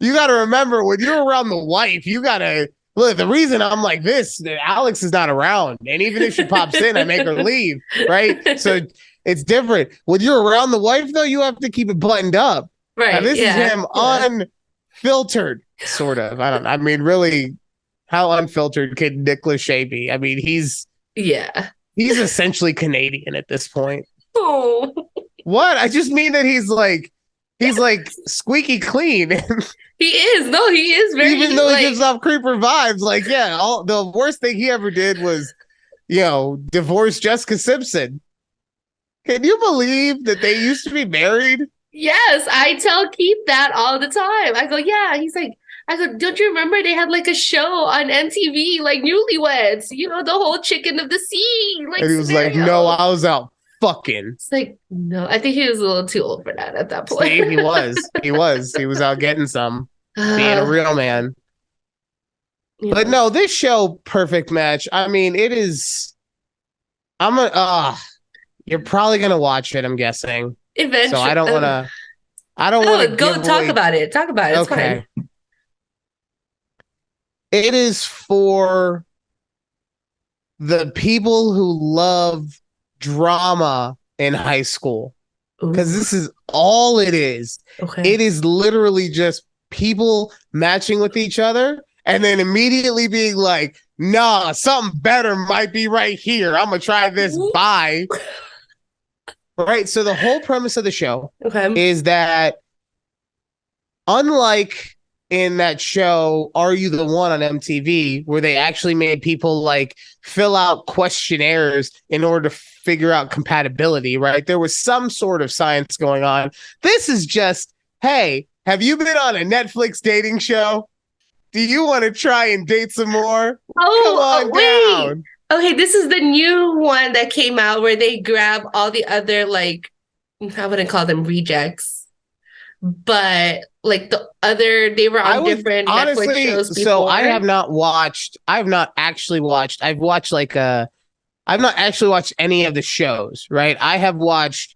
Speaker 2: You got to remember when you're around the wife, you got to look. The reason I'm like this, Alex is not around, and even if she pops in, I make her leave. Right, so it's different. When you're around the wife, though, you have to keep it buttoned up.
Speaker 1: Right.
Speaker 2: Now, this is him
Speaker 1: yeah.
Speaker 2: unfiltered, sort of. I mean, really. How unfiltered could Nick Lachey be? I mean, he's essentially Canadian at this point.
Speaker 1: Oh,
Speaker 2: What? I just mean that he's like squeaky clean.
Speaker 1: he is. No, he is very.
Speaker 2: Even though he gives off creeper vibes. Like, yeah, the worst thing he ever did was, divorce Jessica Simpson. Can you believe that they used to be married?
Speaker 1: Yes, I tell Keith that all the time. I go, yeah. He's like, I go, don't you remember they had like a show on MTV, like Newlyweds, the whole chicken of the sea, like
Speaker 2: And he was
Speaker 1: scenario.
Speaker 2: like, no, I was out fucking.
Speaker 1: It's like, no, I think he was a little too old for that at that point.
Speaker 2: See, he was out getting some, being a real man. But no, this show, Perfect Match, I mean, it is, you're probably going to watch it, I'm guessing.
Speaker 1: Eventually.
Speaker 2: So I don't want to
Speaker 1: go talk about it. Talk about it. It's
Speaker 2: okay.
Speaker 1: fine.
Speaker 2: It is for the people who love drama in high school. Because this is all it is.
Speaker 1: Okay.
Speaker 2: It is literally just people matching with each other and then immediately being like, nah, something better might be right here. I'm going to try this. Bye. Right. So the whole premise of the show is that unlike in that show, Are You the One on MTV, where they actually made people like fill out questionnaires in order to figure out compatibility, right? There was some sort of science going on. This is just, hey, have you been on a Netflix dating show? Do you want to try and date some more? Come on down.
Speaker 1: Okay, this is the new one that came out where they grab all the other, like, I wouldn't call them rejects, but like they were on different Netflix shows before.
Speaker 2: So I have not actually watched any of the shows, right? I have watched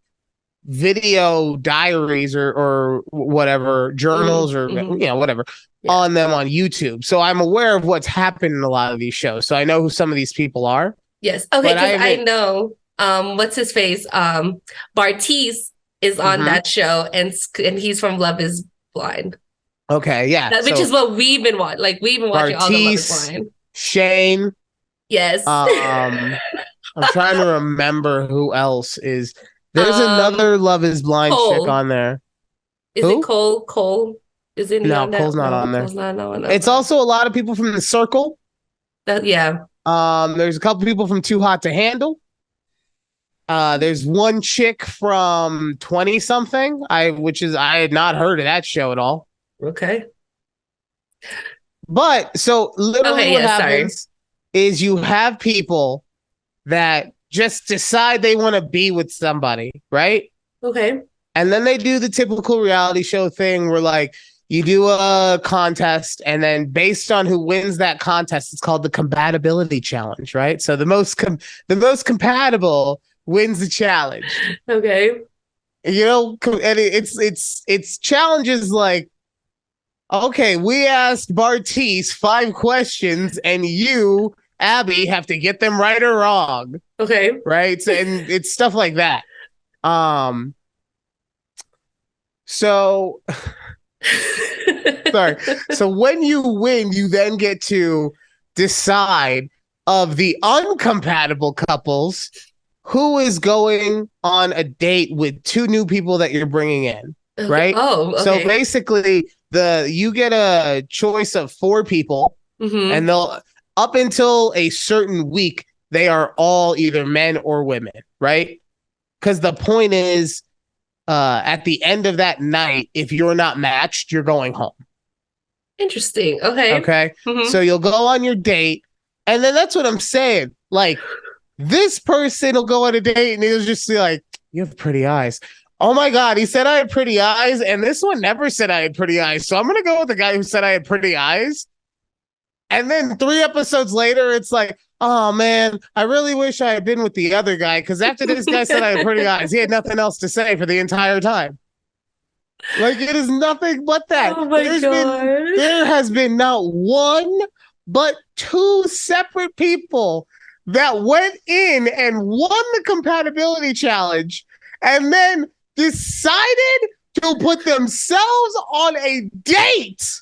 Speaker 2: video diaries or whatever, journals or whatever on them on YouTube. So I'm aware of what's happened in a lot of these shows. So I know who some of these people are.
Speaker 1: Yes. Okay, because I know what's his face? Bartiz is on that show and he's from Love is Blind.
Speaker 2: Okay, yeah.
Speaker 1: Which is what we've been watching. Like we've been watching all the Love is Blind.
Speaker 2: Shane.
Speaker 1: Yes.
Speaker 2: I'm trying to remember who else is. There's another Love is Blind chick on there.
Speaker 1: Is it Cole? Cole? Is it
Speaker 2: no? Cole's not on there. It's also a lot of people from The Circle.
Speaker 1: Yeah.
Speaker 2: There's a couple people from Too Hot to Handle. There's one chick from 20 something. I had not heard of that show at all.
Speaker 1: Okay.
Speaker 2: But so literally what happens is you have people that just decide they want to be with somebody, right?
Speaker 1: Okay.
Speaker 2: And then they do the typical reality show thing where like you do a contest and then based on who wins that contest, it's called the compatibility challenge, right? So the most compatible wins the challenge.
Speaker 1: Okay.
Speaker 2: And it's challenges like, okay, we asked Bartiz 5 questions and you, Abby, have to get them right or wrong.
Speaker 1: Okay.
Speaker 2: Right. So, and it's stuff like that. So sorry. So when you win, you then get to decide of the uncompatible couples who is going on a date with two new people that you're bringing in,
Speaker 1: Okay.
Speaker 2: right?
Speaker 1: Oh,
Speaker 2: So
Speaker 1: okay.
Speaker 2: basically, you get a choice of four people,
Speaker 1: Mm-hmm.
Speaker 2: and they'll up until a certain week they are all either men or women, right? Because the point is, at the end of that night, if you're not matched, you're going home.
Speaker 1: Interesting. Okay.
Speaker 2: Okay.
Speaker 1: Mm-hmm.
Speaker 2: So you'll go on your date. And then that's what I'm saying. Like, this person will go on a date and he'll just be like, you have pretty eyes. Oh my God. He said I had pretty eyes. And this one never said I had pretty eyes. So I'm going to go with the guy who said I had pretty eyes. And then 3 episodes later, it's like, oh man, I really wish I had been with the other guy. Because after this guy said I had pretty eyes, he had nothing else to say for the entire time. Like, it is nothing but that.
Speaker 1: Oh my God.
Speaker 2: There has been not one, but two separate people that went in and won the compatibility challenge and then decided to put themselves on a date.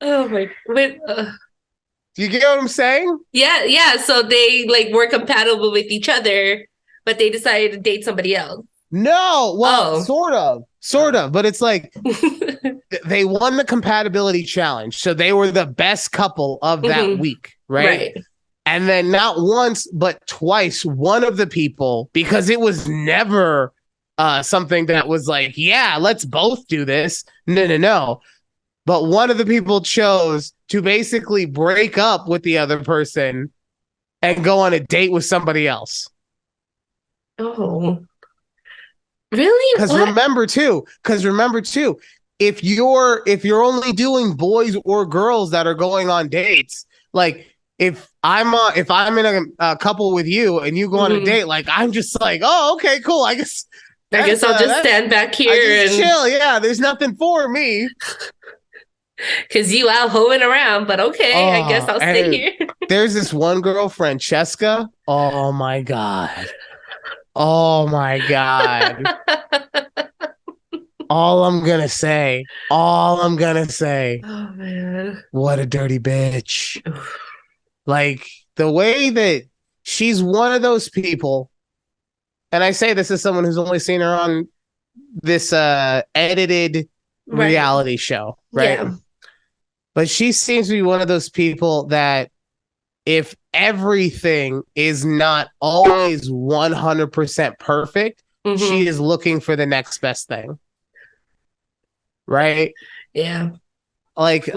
Speaker 1: Oh my. Wait.
Speaker 2: Do you get what I'm saying?
Speaker 1: Yeah, yeah. So they like were compatible with each other, but they decided to date somebody else.
Speaker 2: No, well,
Speaker 1: Oh.
Speaker 2: sort of, but it's like they won the compatibility challenge, so they were the best couple of that
Speaker 1: Mhm.
Speaker 2: week, right?
Speaker 1: Right.
Speaker 2: And then not once, but twice, one of the people, because it was never something that was like, yeah, let's both do this. No. But one of the people chose to basically break up with the other person and go on a date with somebody else.
Speaker 1: Oh. Really?
Speaker 2: Because
Speaker 1: What?
Speaker 2: remember too, if you're only doing boys or girls that are going on dates, like if I'm in a couple with you and you go on a
Speaker 1: Mhm.
Speaker 2: date, like I'm just like, oh, okay, cool. I guess
Speaker 1: I'll just stand back
Speaker 2: I
Speaker 1: here
Speaker 2: just
Speaker 1: and
Speaker 2: chill. Yeah, there's nothing for me.
Speaker 1: because you out hoeing around, but okay, I guess
Speaker 2: Oh,
Speaker 1: I'll stay
Speaker 2: and
Speaker 1: here.
Speaker 2: there's this one girl, Francesca. Oh my God. Oh my God. All I'm gonna say,
Speaker 1: Oh man.
Speaker 2: what a dirty bitch. Like the way that she's one of those people, and I say this as someone who's only seen her on this edited
Speaker 1: Right.
Speaker 2: reality show, right?
Speaker 1: Yeah.
Speaker 2: But she seems to be one of those people that if everything is not always 100% perfect, she
Speaker 1: Hmm.
Speaker 2: is looking for the next best thing. Right?
Speaker 1: Yeah.
Speaker 2: Like,
Speaker 1: Mm.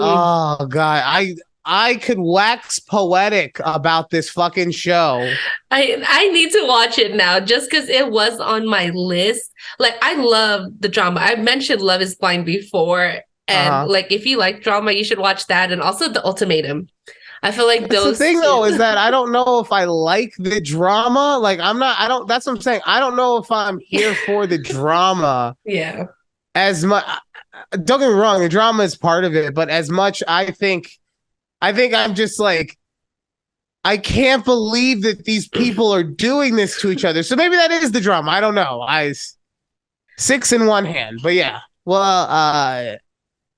Speaker 2: oh God, I could wax poetic about this fucking show.
Speaker 1: I need to watch it now just because it was on my list. Like I love the drama. I mentioned Love is Blind before. And
Speaker 2: Uh-huh.
Speaker 1: like if you like drama, you should watch that and also The Ultimatum. I feel like
Speaker 2: That's the
Speaker 1: those
Speaker 2: thing
Speaker 1: two.
Speaker 2: though, is that I don't know if I like the drama. Like I don't that's what I'm saying. I don't know if I'm here for the drama
Speaker 1: Yeah.
Speaker 2: as much. Don't get me wrong, the drama is part of it, but as much I think I'm just like, I can't believe that these people are doing this to each other. So maybe that is the drama. I don't know. Six in one hand, but yeah. Well,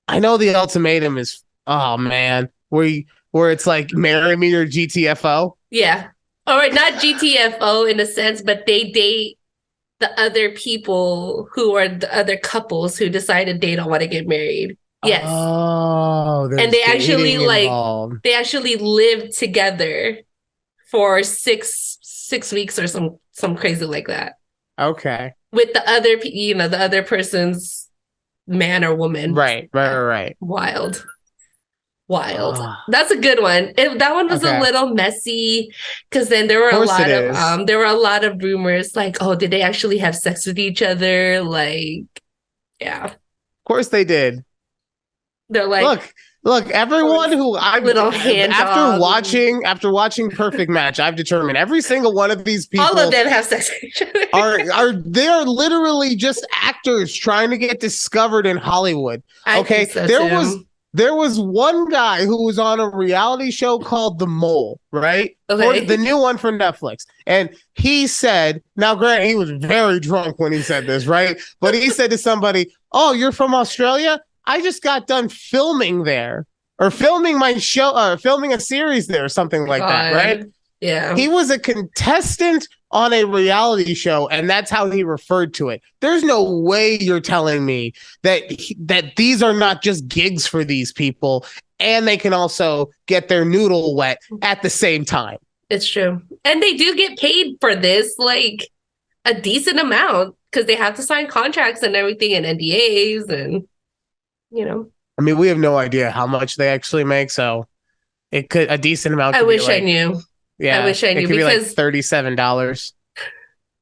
Speaker 2: I know the ultimatum is, oh man, where it's like marry me or GTFO.
Speaker 1: Yeah. Or not GTFO in a sense, but they date the other people who are the other couples who decided they don't want to get married. Yes.
Speaker 2: Oh,
Speaker 1: And
Speaker 2: there's dating involved.
Speaker 1: they actually live together for six weeks or some crazy like that
Speaker 2: Okay.
Speaker 1: with the other the other person's man or woman.
Speaker 2: Right.
Speaker 1: Wild. Wild.
Speaker 2: Oh,
Speaker 1: That's a good one. That one was a
Speaker 2: okay. Of
Speaker 1: little messy because then there were a
Speaker 2: course it
Speaker 1: lot of
Speaker 2: is.
Speaker 1: there were a lot of rumors like, oh, did they actually have sex with each other? Like, yeah.
Speaker 2: Of course they did.
Speaker 1: They're like
Speaker 2: Look, everyone who I've
Speaker 1: little hand
Speaker 2: after watching Perfect Match, I've determined every single one of these
Speaker 1: all of
Speaker 2: people
Speaker 1: them have sex with each other.
Speaker 2: they are literally just actors trying to get discovered in Hollywood.
Speaker 1: I
Speaker 2: Okay,
Speaker 1: think so too.
Speaker 2: there was one guy who was on a reality show called The Mole, right? Or the
Speaker 1: Okay.
Speaker 2: new one for Netflix. And he said, now granted, he was very drunk when he said this, right? But he said to somebody, oh, you're from Australia? I just got done filming there. or filming my show, filming a series there or something like that, right?
Speaker 1: Yeah.
Speaker 2: He was a contestant on a reality show, and that's how he referred to it. There's no way you're telling me that these are not just gigs for these people, and they can also get their noodle wet at the same time.
Speaker 1: It's true. And they do get paid for this, like a decent amount, because they have to sign contracts and everything and NDAs and, you know.
Speaker 2: I mean, we have no idea how much they actually make, so it could a decent amount.
Speaker 1: I wish I knew.
Speaker 2: Yeah,
Speaker 1: I wish I knew,
Speaker 2: it could
Speaker 1: because
Speaker 2: be like $37.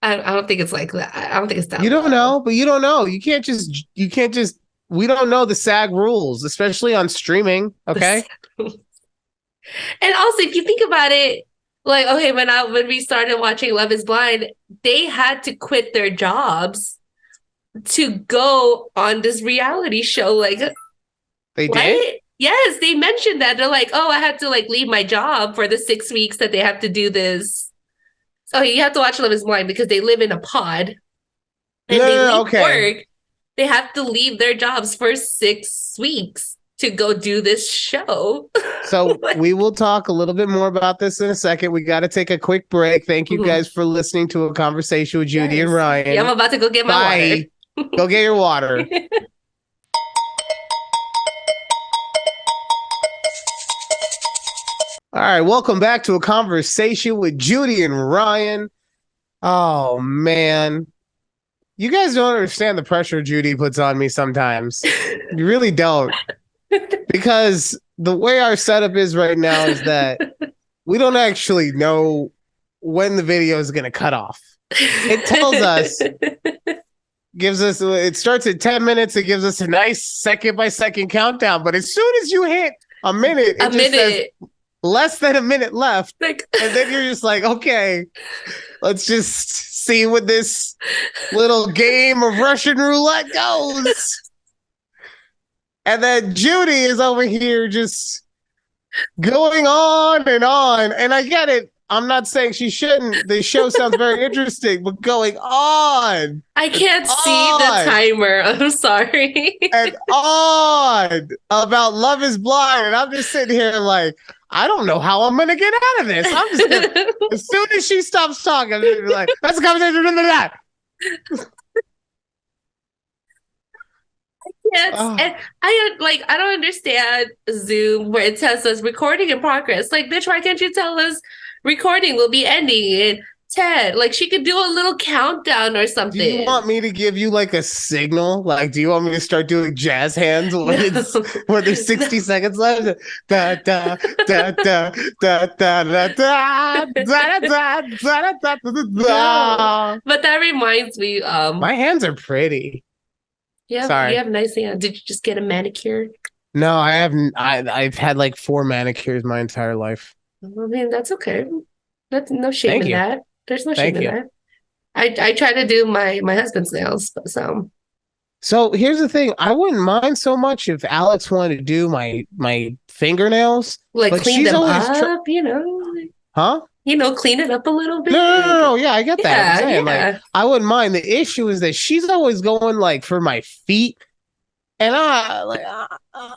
Speaker 1: I don't think it's like that. I don't think it's that.
Speaker 2: You don't know, but you don't know. You can't just. We don't know the SAG rules, especially on streaming. Okay.
Speaker 1: And also, if you think about it, like, okay, when we started watching Love Is Blind, they had to quit their jobs to go on this reality show. Like,
Speaker 2: they
Speaker 1: what?
Speaker 2: did.
Speaker 1: Yes, they mentioned that. They're like, oh, I had to like leave my job for the 6 weeks that they have to do this. So you have to watch Love Is Blind because they live in a pod and they leave work. They have to leave their jobs for 6 weeks to go do this show.
Speaker 2: So we will talk a little bit more about this in a second. We got to take a quick break. Thank you guys for listening to A Conversation with Judy and Ryan.
Speaker 1: Yeah, I'm about to go get my water.
Speaker 2: Go get your water. All right, welcome back to A Conversation with Judy and Ryan. Oh, man. You guys don't understand the pressure Judy puts on me sometimes. You really don't. Because the way our setup is right now is that we don't actually know when the video is going to cut off. It tells us, it starts at 10 minutes. It gives us a nice second-by-second countdown. But as soon as you hit a minute, it just says less than a minute left. And then you're just like, okay, let's just see what this little game of Russian roulette goes. And then Judy is over here just going on. And I get it. I'm not saying she shouldn't. The show sounds very interesting, but going on.
Speaker 1: I can't see the timer. I'm sorry.
Speaker 2: And on about Love Is Blind. And I'm just sitting here like, I don't know how I'm going to get out of this. I'm just gonna, as soon as she stops talking, I'm gonna be like, that's a conversation with that.
Speaker 1: Yes, and I don't understand Zoom where it tells us recording in progress. Like, bitch, why can't you tell us recording will be ending in 10? Like, she could do a little countdown or something.
Speaker 2: Do you want me to give you like a signal? Like, do you want me to start doing jazz hands when there's 60 seconds left? Da da da da da da da da da da da.
Speaker 1: But that reminds me,
Speaker 2: my hands are pretty.
Speaker 1: Yeah,
Speaker 2: sorry.
Speaker 1: You have nice hands. Did you just get a manicure?
Speaker 2: No, I haven't. I've had like 4 manicures my entire life.
Speaker 1: I mean, that's okay. That's no shame in that. There's no shame in that. I try to do my husband's nails,
Speaker 2: So here's the thing. I wouldn't mind so much if Alex wanted to do my fingernails.
Speaker 1: Like clean them up,
Speaker 2: Huh?
Speaker 1: Clean it up a little bit.
Speaker 2: No. Yeah, I get that. I'm saying, like, I wouldn't mind. The issue is that she's always going like for my feet. And I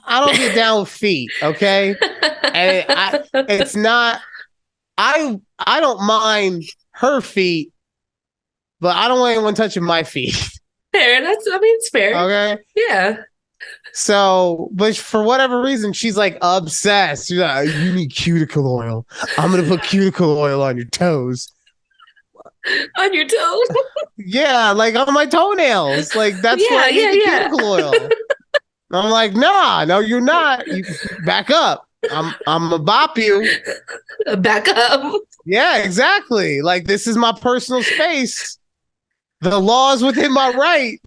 Speaker 2: don't get down with feet, okay? And it's not. I don't mind her feet, but I don't want anyone touching my feet.
Speaker 1: Fair. It's fair.
Speaker 2: Okay.
Speaker 1: Yeah.
Speaker 2: So, but for whatever reason, she's like obsessed. She's like, you need cuticle oil. I'm gonna put cuticle oil on your toes.
Speaker 1: On your toes?
Speaker 2: Yeah, like on my toenails. Like that's where I need the cuticle oil. I'm like, no, you're not. You back up. I'm gonna bop you.
Speaker 1: Back up.
Speaker 2: Yeah, exactly. Like this is my personal space. The law is within my right.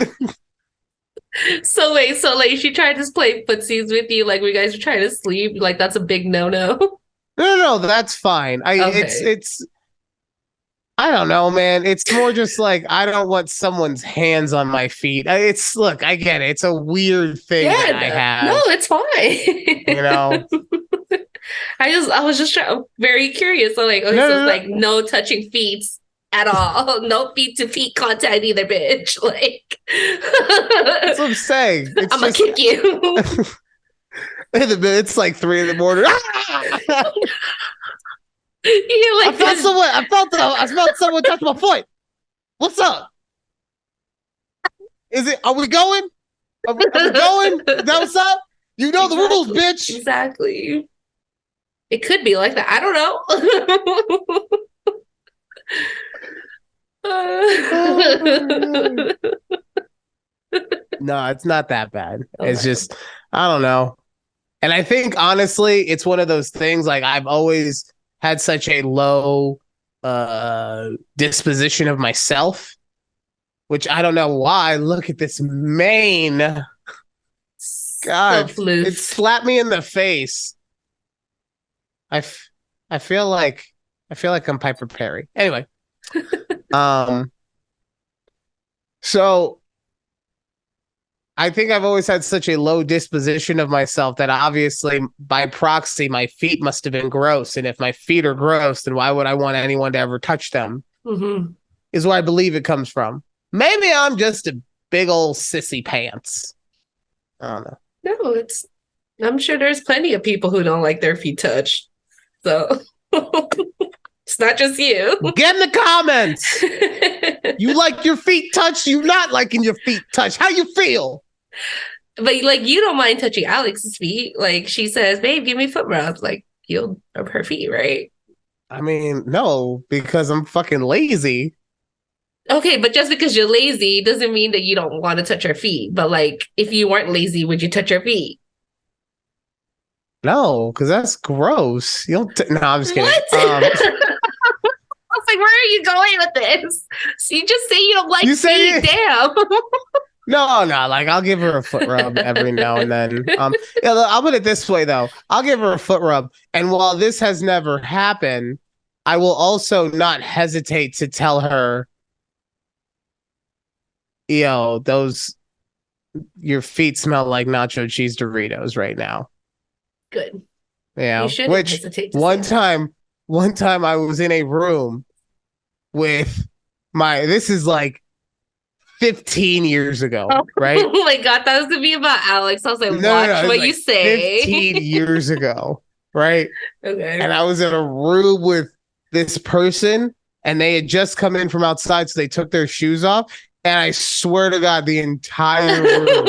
Speaker 1: So wait, she tried to play footsies with you, like we guys are trying to sleep. Like that's a big no.
Speaker 2: No, that's fine. It's I don't know, man. It's more just like I don't want someone's hands on my feet. Look, I get it. It's a weird thing that I have.
Speaker 1: No, it's fine. I was just very curious. So like, like no touching feet at all. No feet to feet contact either, bitch. Like
Speaker 2: that's what I'm saying.
Speaker 1: I'm gonna kick you.
Speaker 2: It's like 3 in the morning.
Speaker 1: You're
Speaker 2: I
Speaker 1: like
Speaker 2: felt
Speaker 1: this.
Speaker 2: someone. I felt someone touch my foot. What's up? Is it? Are we going? Are we going? Is that what's up? You know the rules,
Speaker 1: Exactly.
Speaker 2: bitch.
Speaker 1: Exactly. It could be like that. I don't
Speaker 2: Oh,
Speaker 1: know.
Speaker 2: no, it's not that bad. It's
Speaker 1: Okay.
Speaker 2: just I don't know. And I think honestly, it's one of those things like I've always had such a low disposition of myself, which I don't know why. Look at this mane.
Speaker 1: So
Speaker 2: God, it
Speaker 1: floof.
Speaker 2: slapped me in the face. I, f- I feel like I'm Piper Perry. Anyway, um, so I think I've always had such a low disposition of myself that obviously by proxy my feet must have been gross, and if my feet are gross, then why would I want anyone to ever touch them?
Speaker 1: Hmm.
Speaker 2: Is where I believe it comes from. Maybe I'm just a big old sissy pants. I don't know.
Speaker 1: No, it's. I'm sure there's plenty of people who don't like their feet touched. So it's not just you.
Speaker 2: Get in the comments. You like your feet touched? You not liking your feet touched? How you feel?
Speaker 1: But like you don't mind touching Alex's feet. Like she says, babe, give me foot rubs. Like you'll rub her feet, right?
Speaker 2: I mean, no, because I'm fucking lazy.
Speaker 1: Okay, but just because you're lazy doesn't mean that you don't want to touch her feet. But like if you weren't lazy, would you touch her feet?
Speaker 2: No, because that's gross. You don't. No, I'm just kidding.
Speaker 1: What? I was like, where are you going with this? So you just say you don't like
Speaker 2: You say
Speaker 1: feet. Damn.
Speaker 2: no, no. Like I'll give her a foot rub every now and then. Yeah, I'll put it this way though. I'll give her a foot rub, and while this has never happened, I will also not hesitate to tell her, those your feet smell like nacho cheese Doritos right now.
Speaker 1: Good. You
Speaker 2: Yeah,
Speaker 1: shouldn't
Speaker 2: which
Speaker 1: hesitate to say
Speaker 2: one
Speaker 1: that.
Speaker 2: time, one time I was in a room with this is like 15 years ago,
Speaker 1: Oh,
Speaker 2: right?
Speaker 1: oh my god, that was gonna be about Alex. I was like,
Speaker 2: No, no,
Speaker 1: watch
Speaker 2: no, it's
Speaker 1: what you
Speaker 2: like
Speaker 1: say.
Speaker 2: 15 years ago, right?
Speaker 1: Okay.
Speaker 2: And I was in a room with this person and they had just come in from outside, so they took their shoes off. And I swear to God, the entire room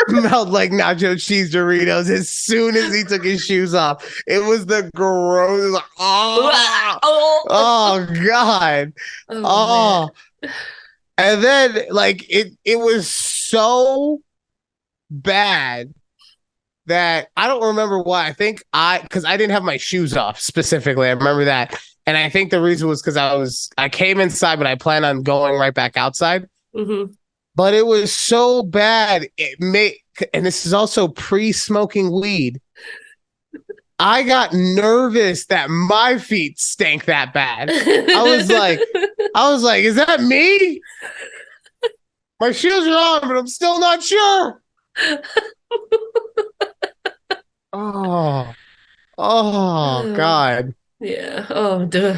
Speaker 2: smelled like nacho cheese Doritos as soon as he took his shoes off. It was the gross. It was like, oh,
Speaker 1: Oh.
Speaker 2: oh God.
Speaker 1: Oh man.
Speaker 2: Oh. And then like it was so bad that I don't remember why. I think because I didn't have my shoes off specifically. I remember that. And I think the reason was because I came inside, but I plan on going right back outside.
Speaker 1: Hmm.
Speaker 2: But it was so bad. And this is also pre-smoking weed. I got nervous that my feet stank that bad. I was like, is that me? My shoes are on, but I'm still not sure. Oh, oh
Speaker 1: Oh,
Speaker 2: God.
Speaker 1: yeah. Oh, duh.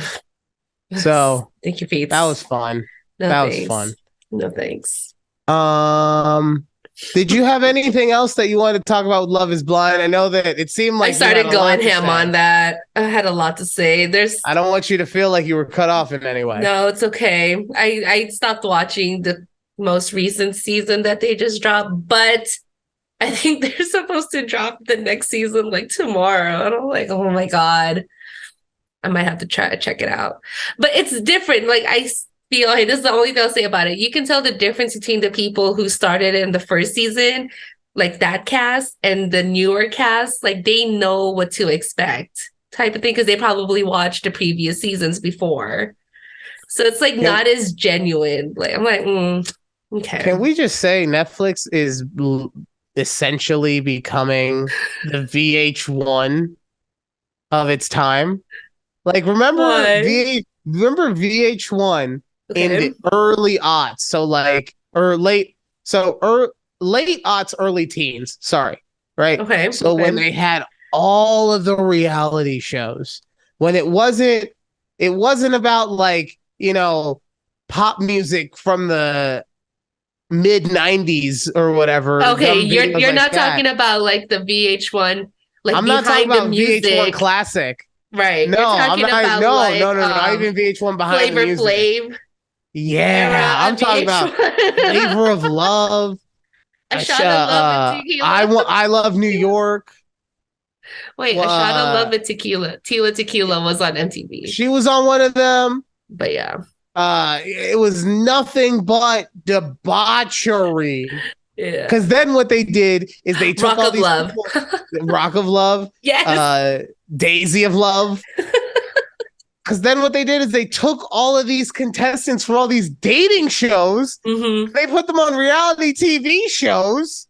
Speaker 2: So
Speaker 1: Thank you, Pete.
Speaker 2: that was fun.
Speaker 1: No
Speaker 2: That was fun.
Speaker 1: thanks. No thanks.
Speaker 2: Um, did you have anything else that you wanted to talk about with Love is Blind? I know that it seemed
Speaker 1: I
Speaker 2: like you had
Speaker 1: started
Speaker 2: a
Speaker 1: going
Speaker 2: lot to
Speaker 1: ham on
Speaker 2: say.
Speaker 1: that. I had a lot to say. There's
Speaker 2: I don't want you to feel like you were cut off in any way.
Speaker 1: no, it's okay. I stopped watching the most recent season that they just dropped, but I think they're supposed to drop the next season like tomorrow. And I'm like, oh my God. I might have to try to check it out. But it's different. Like I feel like this is the only thing I'll say about it. You can tell the difference between the people who started in the first season, like that cast, and the newer cast. Like they know what to expect, type of thing, because they probably watched the previous seasons before. So it's like
Speaker 2: Can
Speaker 1: not as genuine. Like I'm like,
Speaker 2: can
Speaker 1: okay.
Speaker 2: we just say Netflix is essentially becoming the VH1 of its time? Like
Speaker 1: Why?
Speaker 2: remember VH1 in the
Speaker 1: Okay.
Speaker 2: early aughts, so like or late so late aughts, early teens, sorry, right?
Speaker 1: Okay.
Speaker 2: So when
Speaker 1: Okay.
Speaker 2: they had all of the reality shows, when it wasn't about like, pop music from the mid 90s or whatever.
Speaker 1: Okay,
Speaker 2: Dumb videos
Speaker 1: you're
Speaker 2: like
Speaker 1: not
Speaker 2: that.
Speaker 1: talking about like the VH1, like
Speaker 2: I'm not talking
Speaker 1: behind the
Speaker 2: about VH1
Speaker 1: music,
Speaker 2: classic.
Speaker 1: right? You're
Speaker 2: No, I'm
Speaker 1: talking
Speaker 2: not.
Speaker 1: about
Speaker 2: No,
Speaker 1: like
Speaker 2: no, no, no. Not even VH1 behind the
Speaker 1: Flavor
Speaker 2: music.
Speaker 1: Flav
Speaker 2: Yeah,
Speaker 1: era
Speaker 2: I'm
Speaker 1: of
Speaker 2: talking about
Speaker 1: VH1.
Speaker 2: Flavor of Love.
Speaker 1: A Shot of Love and Tequila.
Speaker 2: I love New York.
Speaker 1: Wait, A Shot of Love and Tequila. Tila Tequila was on MTV.
Speaker 2: She was on one of them.
Speaker 1: But yeah.
Speaker 2: It was nothing but debauchery.
Speaker 1: Yeah.
Speaker 2: Because then what they did is they took
Speaker 1: Rock
Speaker 2: all
Speaker 1: of
Speaker 2: these
Speaker 1: Love.
Speaker 2: people, Rock of Love,
Speaker 1: Yes.
Speaker 2: Daisy of Love. Because then what they did is they took all of these contestants from all these dating shows, they put them on reality TV shows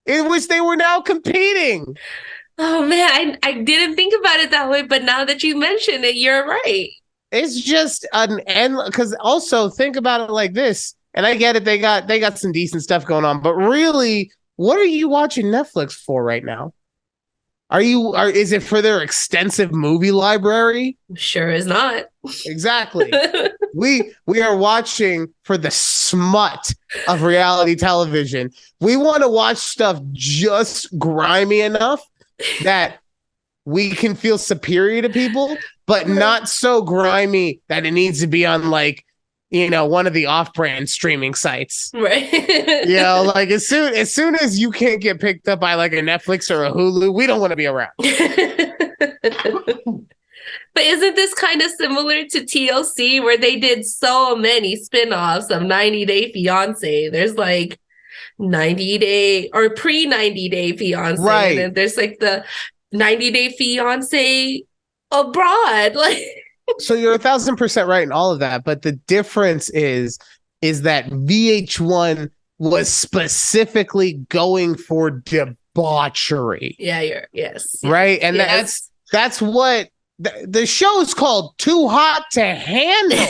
Speaker 2: in which they were now competing.
Speaker 1: Oh man, I didn't think about it that way, but now that you mention it, you're right.
Speaker 2: It's just an end. Because also think about it like this, and I get it, they got some decent stuff going on, but really, what are you watching Netflix for right now? Is it for their extensive movie library?
Speaker 1: Sure is not.
Speaker 2: Exactly. We are watching for the smut of reality television. We want to watch stuff just grimy enough that we can feel superior to people, but not so grimy that it needs to be on like, one of the off-brand streaming sites.
Speaker 1: Right.
Speaker 2: Like as soon as you can't get picked up by like a Netflix or a Hulu, we don't want to be around.
Speaker 1: But isn't this kind of similar to TLC where they did so many spin-offs of 90 Day Fiance? There's like 90 Day or pre 90 Day Fiance.
Speaker 2: Right.
Speaker 1: And then there's like the 90 Day Fiance abroad. Like,
Speaker 2: so you're 1,000% right in all of that. But the difference is that VH1 was specifically going for debauchery.
Speaker 1: Yeah, yes.
Speaker 2: Right. And that's what the show is called, Too Hot to Handle.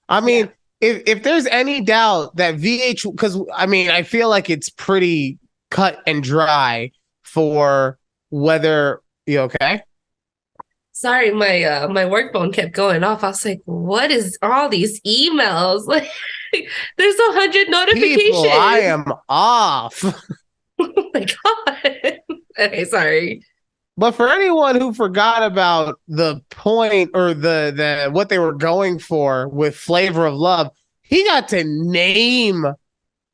Speaker 2: I mean, if there's any doubt that because I mean, I feel like it's pretty cut and dry for whether you okay.
Speaker 1: Sorry, my work phone kept going off. I was like, what is all these emails? Like, there's 100 notifications.
Speaker 2: People, I am off.
Speaker 1: Oh my God. Okay, sorry.
Speaker 2: But for anyone who forgot about the point or the what they were going for with Flavor of Love, he got to name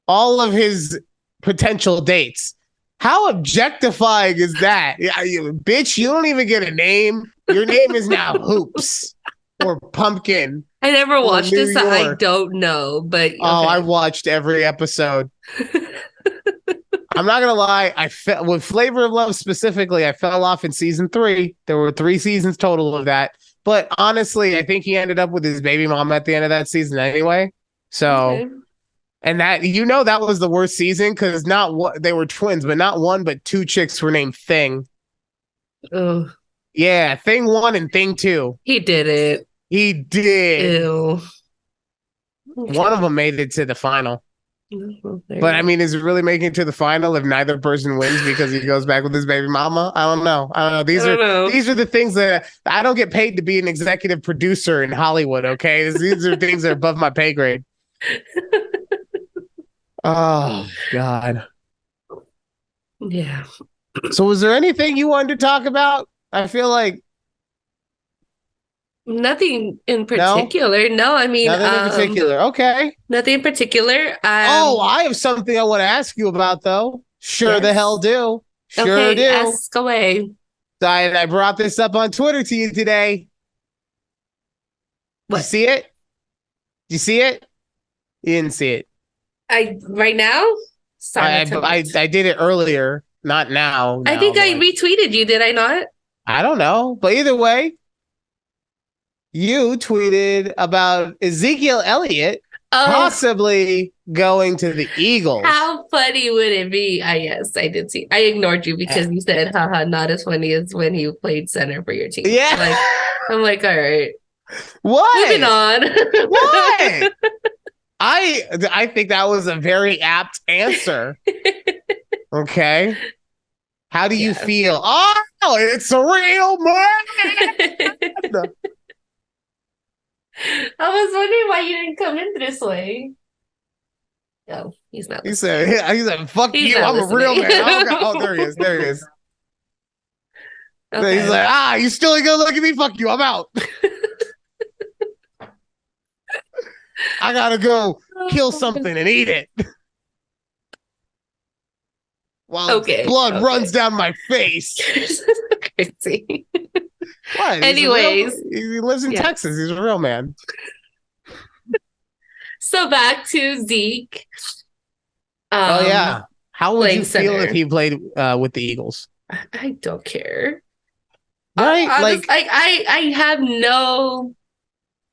Speaker 2: all of his potential dates. How objectifying is that? Bitch, you don't even get a name. Your name is now Hoops or Pumpkin.
Speaker 1: I never watched this, so I don't know. But
Speaker 2: Oh, I watched every episode. I'm not gonna lie. With Flavor of Love specifically, I fell off in season 3. There were 3 seasons total of that. But honestly, I think he ended up with his baby mom at the end of that season anyway. So, and that that was the worst season because they were twins, but not one but 2 chicks were named Thing.
Speaker 1: Oh,
Speaker 2: yeah, Thing 1 and Thing 2.
Speaker 1: He did it.
Speaker 2: He did.
Speaker 1: Ew.
Speaker 2: Okay. One of them made it to the final. But I mean, is it really making it to the final if neither person wins because he goes back with his baby mama? I don't know. These are the things that I don't get paid to be an executive producer in Hollywood. Okay, these are things that are above my pay grade. Oh God.
Speaker 1: Yeah.
Speaker 2: So, was there anything you wanted to talk about? I feel like
Speaker 1: nothing in particular. No, I mean
Speaker 2: nothing in particular. Okay.
Speaker 1: Nothing in particular.
Speaker 2: I have something I want to ask you about, though. Sure, the hell do. Sure do.
Speaker 1: Ask away.
Speaker 2: I brought this up on Twitter to you today. What? Did you see it? Did you see it? You didn't see it.
Speaker 1: Right now? Sorry,
Speaker 2: I did it earlier, not now.
Speaker 1: I think I retweeted you, did I not?
Speaker 2: I don't know. But either way, you tweeted about Ezekiel Elliott possibly going to the Eagles.
Speaker 1: How funny would it be? Yes, I did see. I ignored you because you said, haha, not as funny as when you played center for your team.
Speaker 2: Yeah.
Speaker 1: I'm like, all right.
Speaker 2: What?
Speaker 1: Moving on.
Speaker 2: What? I think that was a very apt answer. Okay. How do you feel? Oh, it's a real man.
Speaker 1: I was wondering why you didn't come in this way. Oh, he's not
Speaker 2: He
Speaker 1: listening.
Speaker 2: said, he said, fuck
Speaker 1: He's
Speaker 2: you.
Speaker 1: not
Speaker 2: I'm a real
Speaker 1: listening.
Speaker 2: man. Oh, God. Oh, there he is. There he is. He's
Speaker 1: Okay.
Speaker 2: like, you still ain't gonna look at me? Fuck you. I'm out. I gotta go kill something and eat it while its
Speaker 1: Okay.
Speaker 2: blood runs
Speaker 1: Okay.
Speaker 2: down my face.
Speaker 1: Crazy.
Speaker 2: What? He's a real.
Speaker 1: Anyways,
Speaker 2: He lives in Texas.
Speaker 1: yes.
Speaker 2: He's a real man.
Speaker 1: So back to Zeke,
Speaker 2: Oh
Speaker 1: um,
Speaker 2: yeah. How would
Speaker 1: playing
Speaker 2: you feel if
Speaker 1: center.
Speaker 2: he played with the Eagles?
Speaker 1: I don't care.
Speaker 2: Right?
Speaker 1: I just
Speaker 2: Like,
Speaker 1: I have no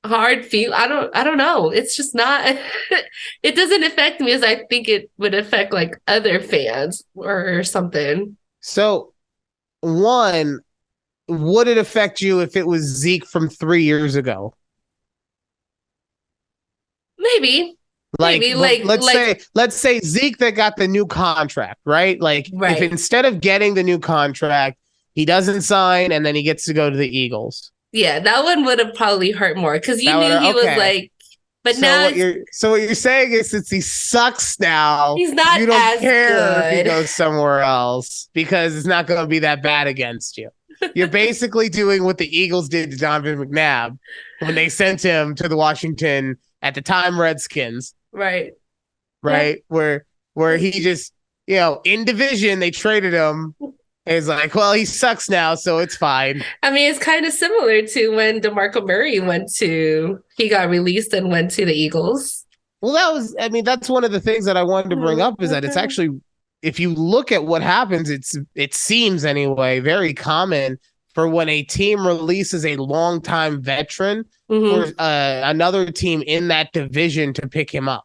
Speaker 1: hard feel. I don't know. It's just not it doesn't affect me as I think it would affect like other fans or something.
Speaker 2: so one, would it affect you if it was Zeke from 3 years ago?
Speaker 1: Maybe.
Speaker 2: Like,
Speaker 1: Maybe
Speaker 2: let's say Zeke that got the new contract, right? Like, if
Speaker 1: right.
Speaker 2: instead of getting the new contract, he doesn't sign and then he gets to go to the Eagles.
Speaker 1: Yeah, that one would have probably hurt more because you
Speaker 2: That would
Speaker 1: knew he was
Speaker 2: okay.
Speaker 1: like, but now it's
Speaker 2: So what you're saying is since he sucks now,
Speaker 1: he's not
Speaker 2: you don't
Speaker 1: as
Speaker 2: care if he
Speaker 1: good.
Speaker 2: goes somewhere else because it's not going to be that bad against you. You're basically doing what the Eagles did to Donovan McNabb when they sent him to the Washington at the time Redskins,
Speaker 1: Right. Yeah.
Speaker 2: right? Where he just, in division they traded him. And it's like, well, he sucks now, so it's fine.
Speaker 1: I mean, it's kind of similar to when DeMarco Murray he got released and went to the Eagles.
Speaker 2: Well, that's one of the things that I wanted to bring up is that it's actually, if you look at what happens, it seems anyway, very common for when a team releases a longtime veteran for
Speaker 1: Mm-hmm.
Speaker 2: another team in that division to pick him up,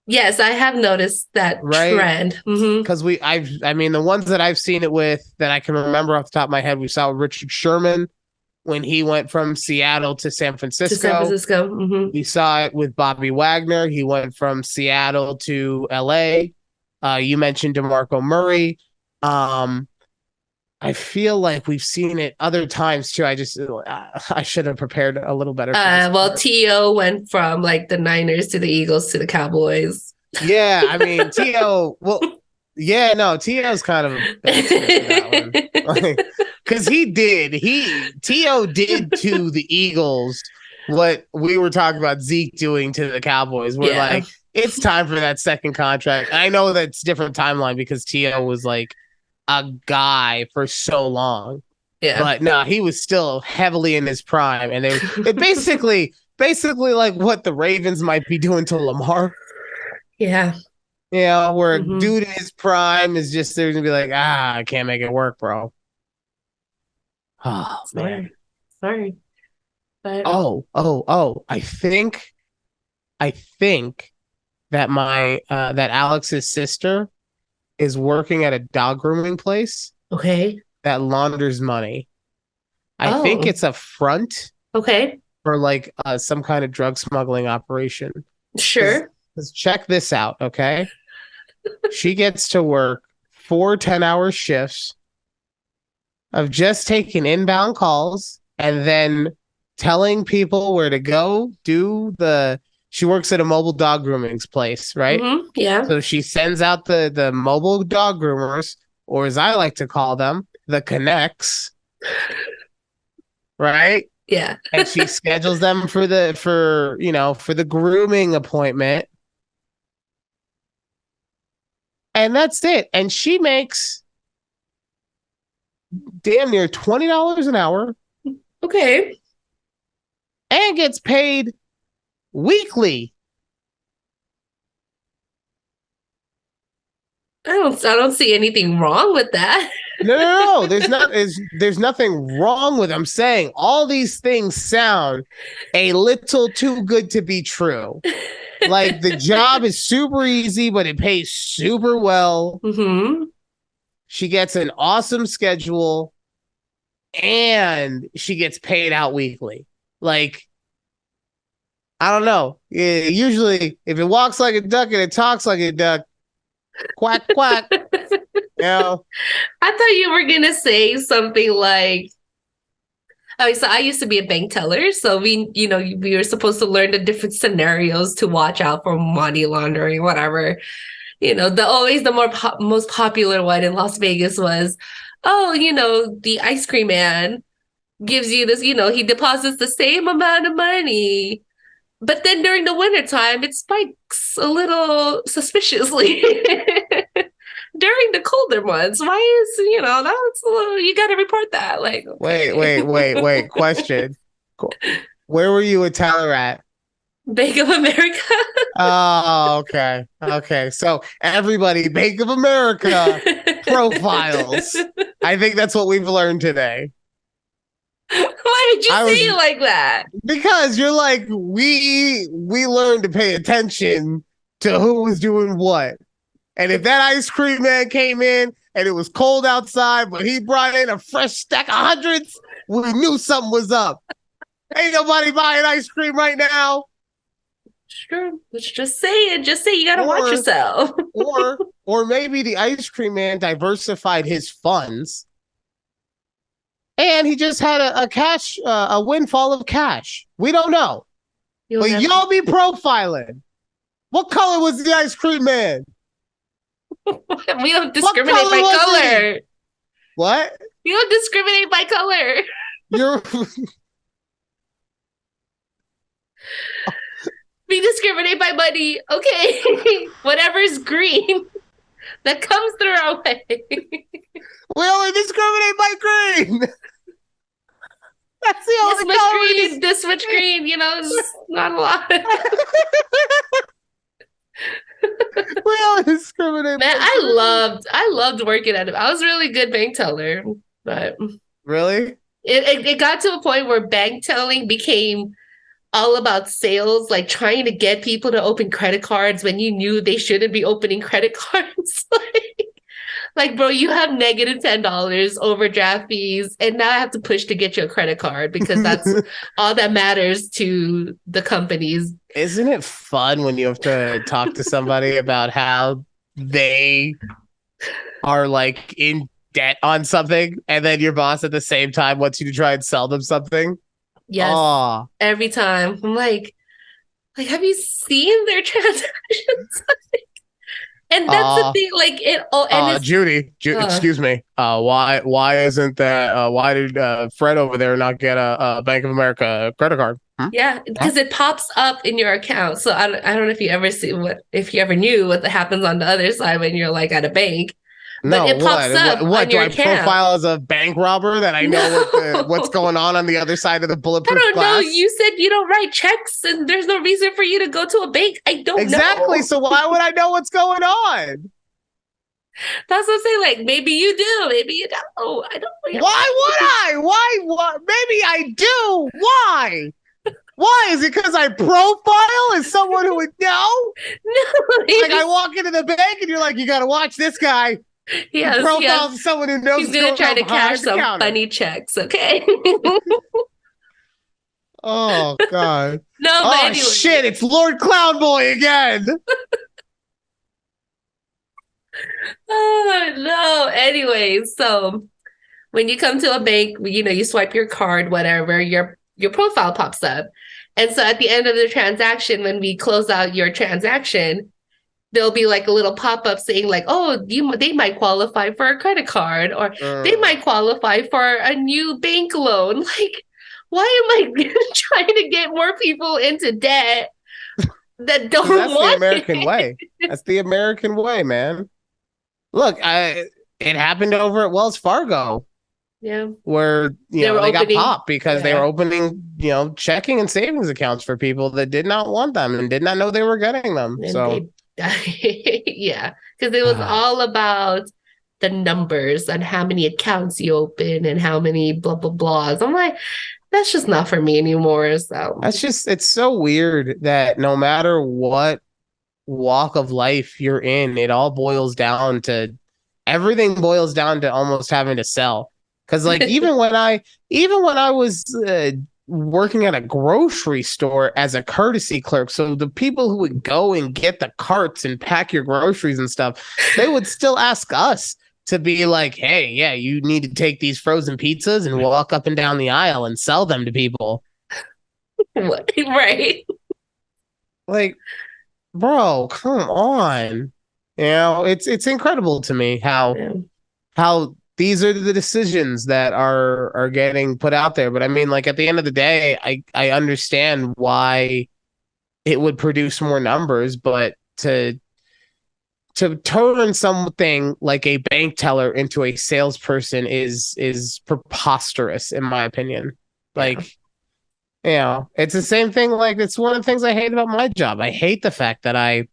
Speaker 1: Yes, I have noticed that
Speaker 2: right?
Speaker 1: trend. Mm-hmm.
Speaker 2: Because the ones that I've seen it with that I can remember off the top of my head, we saw Richard Sherman when he went from Seattle to San
Speaker 1: To San
Speaker 2: Francisco.
Speaker 1: Francisco. Mm-hmm.
Speaker 2: We saw it with Bobby Wagner. He went from Seattle to LA. You mentioned DeMarco Murray. I feel like we've seen it other times too. I should have prepared a little better for this.
Speaker 1: Well, T.O. went from like the Niners to the Eagles to the Cowboys.
Speaker 2: Yeah, I mean T.O. Well, yeah, no, T.O.'s kind of a bastard for that one. Because T.O. did to the Eagles what we were talking about Zeke doing to the Cowboys. We're
Speaker 1: Yeah.
Speaker 2: like, it's time for that second contract. I know that's different timeline because T.O. was like a guy for so long.
Speaker 1: Yeah.
Speaker 2: But no, he was still heavily in his prime. And it basically like what the Ravens might be doing to Lamar.
Speaker 1: Yeah.
Speaker 2: Yeah, where a
Speaker 1: Mm-hmm.
Speaker 2: dude in his prime is just there to be like, I can't make it work, bro. Oh man.
Speaker 1: Sorry. But
Speaker 2: Oh. I think that that Alex's sister is working at a dog grooming place
Speaker 1: okay.
Speaker 2: that launders money. I think
Speaker 1: Oh,
Speaker 2: it's a front
Speaker 1: okay.
Speaker 2: for like some kind of drug smuggling operation.
Speaker 1: Sure.
Speaker 2: Because check this out, okay? She gets to work 4 10-hour shifts of just taking inbound calls and then telling people where to go. She works at a mobile dog grooming place, right?
Speaker 1: Mm-hmm. Yeah.
Speaker 2: So she sends out the mobile dog groomers, or as I like to call them, the connects, right?
Speaker 1: Yeah.
Speaker 2: And she schedules them for the grooming appointment. And that's it. And she makes damn near $20 an hour
Speaker 1: Okay.
Speaker 2: and gets paid weekly.
Speaker 1: I don't see anything wrong with that.
Speaker 2: No. There's nothing wrong with. I'm saying all these things sound a little too good to be true. Like the job is super easy, but it pays super well.
Speaker 1: Mm-hmm.
Speaker 2: She gets an awesome schedule and she gets paid out weekly. Like, I don't know. Usually, if it walks like a duck and it talks like a duck, quack, quack.
Speaker 1: I thought you were gonna say something like, So I used to be a bank teller. So we were supposed to learn the different scenarios to watch out for money laundering, whatever. The most popular one in Las Vegas was, oh, the ice cream man gives you this, he deposits the same amount of money. But then during the wintertime, it spikes a little suspiciously. During the colder months, why is, that's a little, you got to report that. Like,
Speaker 2: Wait,
Speaker 1: okay.
Speaker 2: wait. Question. Where were you a teller at?
Speaker 1: Bank of America.
Speaker 2: Oh, okay. Okay. So everybody, Bank of America profiles. I think that's what we've learned today.
Speaker 1: Why would you
Speaker 2: I
Speaker 1: say
Speaker 2: was
Speaker 1: it like that?
Speaker 2: because you're like, we learned to pay attention to who was doing what. And if that ice cream man came in and it was cold outside, but he brought in a fresh stack of hundreds, we knew something was up. Ain't nobody buying ice cream right now.
Speaker 1: Sure. Let's just say it. Just say you gotta watch
Speaker 2: Or
Speaker 1: yourself.
Speaker 2: or maybe the ice cream man diversified his funds and he just had a windfall of cash. We don't know. But y'all be profiling. What color was the ice cream man?
Speaker 1: We don't discriminate by color.
Speaker 2: What?
Speaker 1: We don't discriminate by color.
Speaker 2: You're
Speaker 1: We discriminate by money. Okay. Whatever's green that comes through our way.
Speaker 2: We only discriminate by green. That's the only
Speaker 1: much
Speaker 2: color.
Speaker 1: Green, this much green, it's not a lot.
Speaker 2: We only discriminate.
Speaker 1: Man, I loved working at it. I was a really good bank teller, but
Speaker 2: really,
Speaker 1: it got to a point where bank telling became all about sales, like trying to get people to open credit cards when you knew they shouldn't be opening credit cards. Like, bro, you have negative $10 overdraft fees, and now I have to push to get you a credit card because that's all that matters to the companies.
Speaker 2: Isn't it fun when you have to talk to somebody about how they are like in debt on something, and then your boss at the same time wants you to try and sell them something?
Speaker 1: Yes. Aww. Every time. I'm like, have you seen their transactions? And that's the thing, like
Speaker 2: Judy, excuse me. Why isn't that? Why did Fred over there not get a Bank of America credit card?
Speaker 1: Yeah, because it pops up in your account. So I don't know if you ever knew what happens on the other side when you're like at a bank.
Speaker 2: No,
Speaker 1: but it pops up
Speaker 2: what
Speaker 1: on
Speaker 2: do
Speaker 1: your
Speaker 2: I
Speaker 1: account.
Speaker 2: Profile as a bank robber that I know what's going on the other side of the bulletproof glass?
Speaker 1: I don't know. You said you don't write checks, and there's no reason for you to go to a bank. I don't know.
Speaker 2: Exactly. So why would I know what's going on?
Speaker 1: That's what I'm saying. Like, maybe you do, maybe you don't. I don't know.
Speaker 2: Why would I? Why? Maybe I do. Why? Why? Is it because I profile as someone who would know? No. Like I walk into the bank and you're like, you got to watch this guy.
Speaker 1: Yes,
Speaker 2: profile someone who knows.
Speaker 1: He's gonna try to cash some funny checks. Okay.
Speaker 2: Oh God.
Speaker 1: No. But anyway.
Speaker 2: Shit! It's Lord Clown Boy again.
Speaker 1: Oh no. Anyway, so when you come to a bank, you swipe your card, whatever, your profile pops up, and so at the end of the transaction, when we close out your transaction, there'll be like a little pop-up saying like, oh, they might qualify for a credit card, or they might qualify for a new bank loan. Like, why am I trying to get more people into debt that don't want
Speaker 2: the American way? That's the American way, man. Look, it happened over at Wells Fargo.
Speaker 1: Yeah.
Speaker 2: Where, they got popped because they were opening, checking and savings accounts for people that did not want them and did not know they were getting them. And so
Speaker 1: yeah, because it was all about the numbers and how many accounts you open and how many blah blah blahs. I'm like, that's just not for me anymore. So
Speaker 2: it's so weird that no matter what walk of life you're in, everything boils down to almost having to sell. Because like even when I was working at a grocery store as a courtesy clerk, so the people who would go and get the carts and pack your groceries and stuff, they would still ask us to be like, hey, yeah, you need to take these frozen pizzas and walk up and down the aisle and sell them to people.
Speaker 1: What? Right.
Speaker 2: Like, bro, come on. It's incredible to me
Speaker 1: Yeah.
Speaker 2: how these are the decisions that are getting put out there. But I mean, like at the end of the day, I understand why it would produce more numbers, but to turn something like a bank teller into a salesperson is preposterous in my opinion.
Speaker 1: Yeah.
Speaker 2: Like, it's the same thing. Like, it's one of the things I hate about my job. I hate the fact that I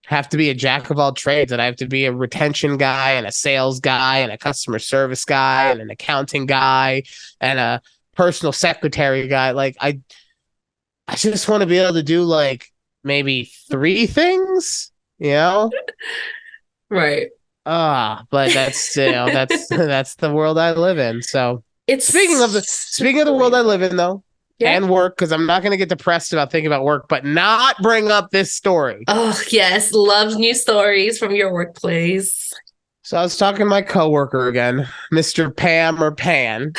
Speaker 2: have to be a jack of all trades, that I have to be a retention guy and a sales guy and a customer service guy and an accounting guy and a personal secretary guy. Like, I just want to be able to do like maybe three things, you know?
Speaker 1: Right.
Speaker 2: But that's the world I live in. So
Speaker 1: It's
Speaker 2: speaking of the world I live in though,
Speaker 1: yeah.
Speaker 2: and work, because I'm not going to get depressed about thinking about work, but not bring up this story.
Speaker 1: Oh, yes. Loves new stories from your workplace.
Speaker 2: So I was talking to my coworker again, Mr. Pam or Pan,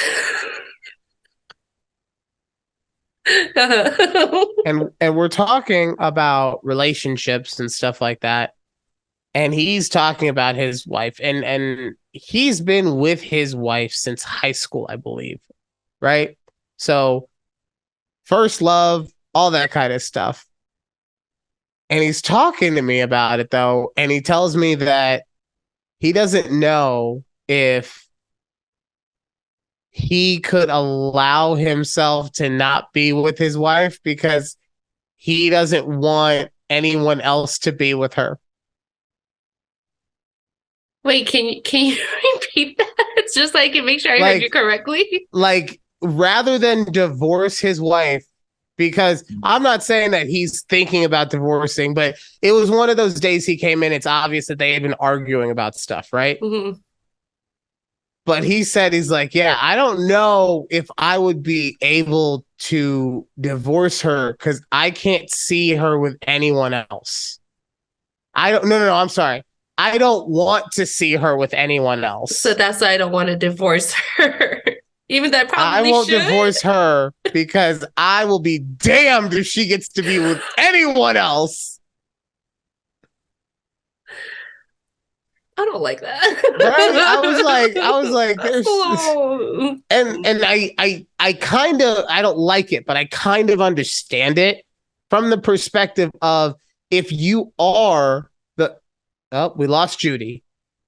Speaker 2: and we're talking about relationships and stuff like that. And he's talking about his wife, and he's been with his wife since high school, I believe, right? So first love, all that kind of stuff. And he's talking to me about it though, and he tells me that he doesn't know if he could allow himself to not be with his wife because he doesn't want anyone else to be with her.
Speaker 1: Wait, can you repeat that? It's just so I can make sure I heard you correctly.
Speaker 2: Like, rather than divorce his wife, because I'm not saying that he's thinking about divorcing, but it was one of those days he came in. It's obvious that they had been arguing about stuff, right?
Speaker 1: Mm-hmm.
Speaker 2: But he said, he's like, yeah, I don't know if I would be able to divorce her because I can't see her with anyone else. I don't, no, I'm sorry. I don't want to see her with anyone else.
Speaker 1: So that's why I don't want to divorce her. Even though I probably
Speaker 2: I won't
Speaker 1: should.
Speaker 2: divorce her because I will be damned if she gets to be with anyone else.
Speaker 1: I don't like that.
Speaker 2: Right? I was like, there's and I kind of, I don't like it, but I kind of understand it from the perspective of if you are we lost Judy.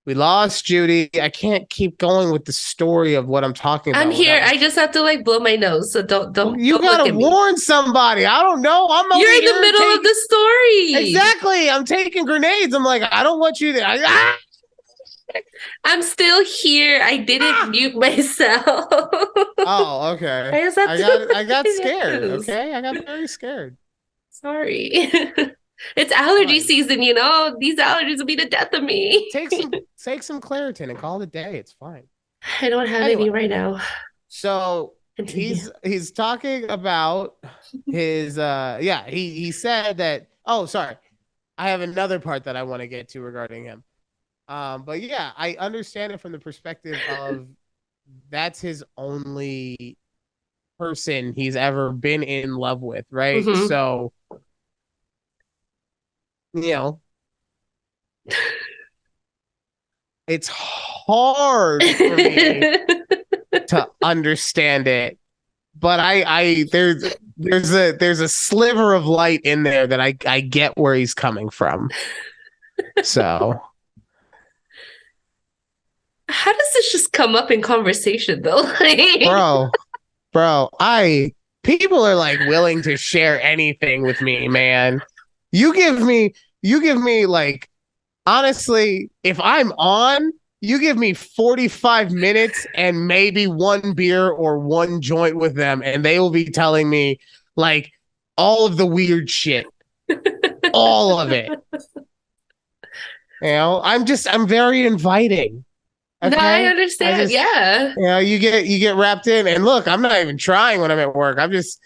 Speaker 2: We lost Judy. I can't keep going with the story of what I'm talking about.
Speaker 1: I'm here. I just have to like blow my nose. So don't.
Speaker 2: You
Speaker 1: don't
Speaker 2: gotta warn somebody. I don't know.
Speaker 1: You're in the middle of the story.
Speaker 2: Exactly. I'm taking grenades. I'm like, I don't want you to.
Speaker 1: I'm still here. I didn't mute myself.
Speaker 2: Oh, okay. I got scared. Okay, I got very scared.
Speaker 1: Sorry. It's allergy season, you know. These allergies will be the death of me.
Speaker 2: Take some Claritin and call it a day. It's fine.
Speaker 1: I don't have any right now.
Speaker 2: So he's talking about his he said that. Oh, sorry. I have another part that I want to get to regarding him. But yeah, I understand it from the perspective of that's his only person he's ever been in love with, right? Mm-hmm. So it's hard for me to understand it, but I there's a sliver of light in there that I get where he's coming from. So
Speaker 1: how does this just come up in conversation though?
Speaker 2: bro, people are like willing to share anything with me, man. You give me like, honestly, if I'm on, you give me 45 minutes and maybe one beer or one joint with them, and they will be telling me like all of the weird shit. All of it. I'm very inviting.
Speaker 1: Okay? No, I understand. Yeah.
Speaker 2: You get wrapped in, and look, I'm not even trying when I'm at work. I'm just,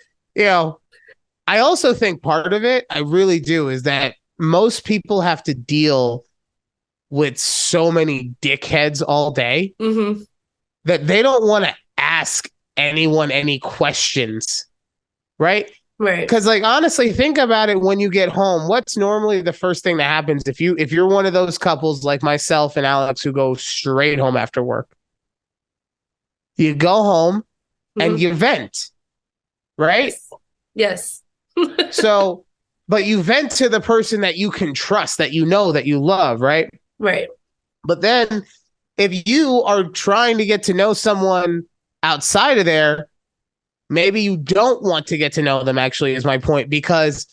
Speaker 2: I also think part of it, I really do, is that most people have to deal with so many dickheads all day that they don't want to ask anyone any questions, right?
Speaker 1: Right.
Speaker 2: Because like honestly, think about it when you get home. What's normally the first thing that happens if you're one of those couples like myself and Alex who go straight home after work? You go home and you vent, right?
Speaker 1: Yes. Yes.
Speaker 2: So, but you vent to the person that you can trust, that you know, that you love, right?
Speaker 1: Right.
Speaker 2: But then if you are trying to get to know someone outside of there, maybe you don't want to get to know them, actually, is my point, because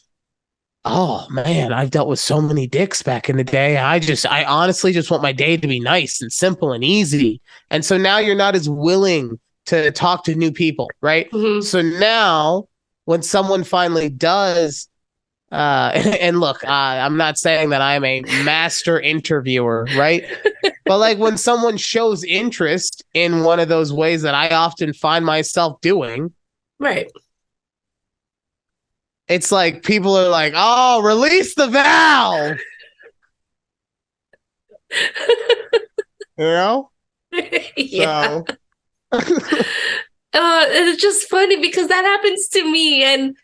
Speaker 2: oh man, I've dealt with so many dicks back in the day. I honestly just want my day to be nice and simple and easy. And so now you're not as willing to talk to new people, right? So now when someone finally does, and look, I'm not saying that I'm a master interviewer, right? But like when someone shows interest in one of those ways that I often find myself doing,
Speaker 1: Right.
Speaker 2: it's like people are like, oh, release the valve. You know?
Speaker 1: Yeah.
Speaker 2: So
Speaker 1: It's just funny because that happens to me, and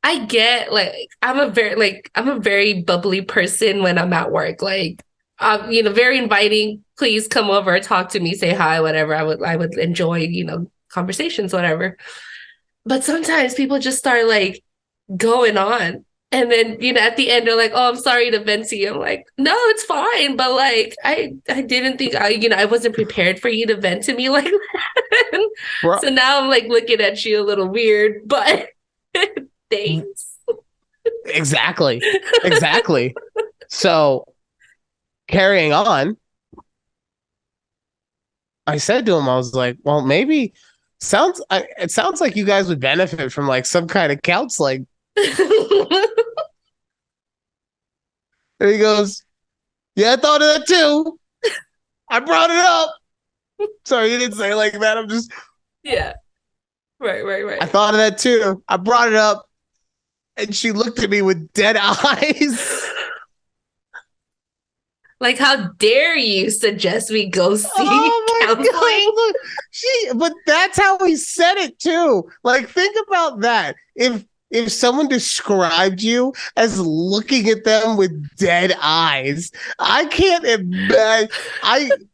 Speaker 1: I get like I'm a very bubbly person when I'm at work. Like, very inviting. Please come over, talk to me, say hi, whatever. I would enjoy conversations, whatever. But sometimes people just start like going on. And then, at the end, they're like, "Oh, I'm sorry to vent to you." I'm like, "No, it's fine." But like, I didn't think I wasn't prepared for you to vent to me like that.
Speaker 2: bro,
Speaker 1: So now I'm like looking at you a little weird, but thanks.
Speaker 2: exactly. Exactly. So carrying on, I said to him, I was like, well, maybe it sounds like you guys would benefit from like some kind of counseling. And he goes, yeah, I thought of that too. I brought it up. Sorry, you didn't say it like that. I'm just,
Speaker 1: Yeah. Right, right,
Speaker 2: I
Speaker 1: right.
Speaker 2: thought of that too. I brought it up. And she looked at me with dead eyes.
Speaker 1: Like, how dare you suggest we go see
Speaker 2: Oh my
Speaker 1: counseling?
Speaker 2: god! Look, but that's how he said it too. Like, think about that. If someone described you as looking at them with dead eyes, I can't imagine.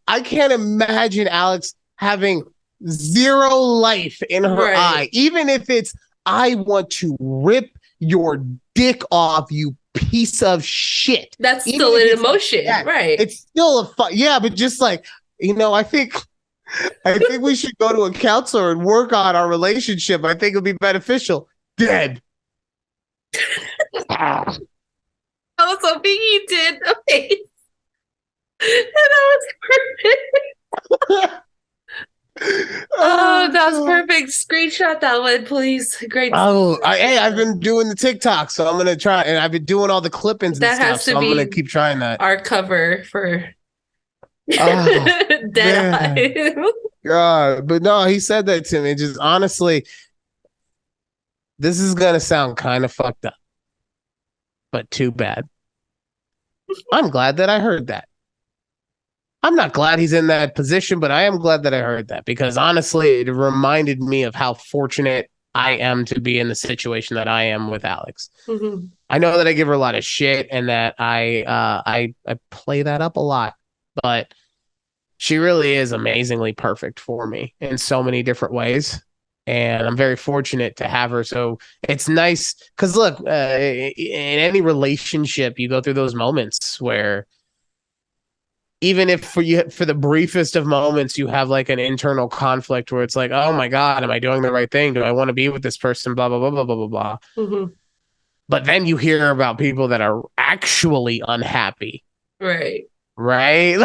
Speaker 2: I can't imagine Alex having zero life in her eye,
Speaker 1: Right.
Speaker 2: even if it's I want to rip your dick off, you piece of shit.
Speaker 1: That's
Speaker 2: Even
Speaker 1: still
Speaker 2: if
Speaker 1: an
Speaker 2: it's like
Speaker 1: emotion,
Speaker 2: that,
Speaker 1: right?
Speaker 2: it's still a fun. Yeah, but just like I think we should go to a counselor and work on our relationship. I think it'll be beneficial. Dead. Ah.
Speaker 1: I was hoping you did. Okay. And that was perfect. Oh, that was
Speaker 2: Oh,
Speaker 1: perfect. Screenshot that one, please. Great.
Speaker 2: hey, I've been doing the TikTok, so I'm gonna try, and I've been doing all the clippings and
Speaker 1: That
Speaker 2: stuff,
Speaker 1: has
Speaker 2: so
Speaker 1: to
Speaker 2: I'm gonna
Speaker 1: be
Speaker 2: keep trying that.
Speaker 1: our cover for
Speaker 2: Oh
Speaker 1: Dead
Speaker 2: man,
Speaker 1: Eye.
Speaker 2: God, but no, he said that to me. Just honestly, this is gonna sound kind of fucked up, but too bad. I'm glad that I heard that. I'm not glad he's in that position, but I am glad that I heard that because honestly, it reminded me of how fortunate I am to be in the situation that I am with Alex.
Speaker 1: Mhm.
Speaker 2: I know that I give her a lot of shit and that I play that up a lot, but she really is amazingly perfect for me in so many different ways. And I'm very fortunate to have her. So it's nice because look, in any relationship, you go through those moments where even if for the briefest of moments you have like an internal conflict where it's like, oh my god, am I doing the right thing? Do I want to be with this person? Blah blah blah blah blah blah blah.
Speaker 1: Mhm.
Speaker 2: But then you hear about people that are actually unhappy,
Speaker 1: Right.
Speaker 2: right?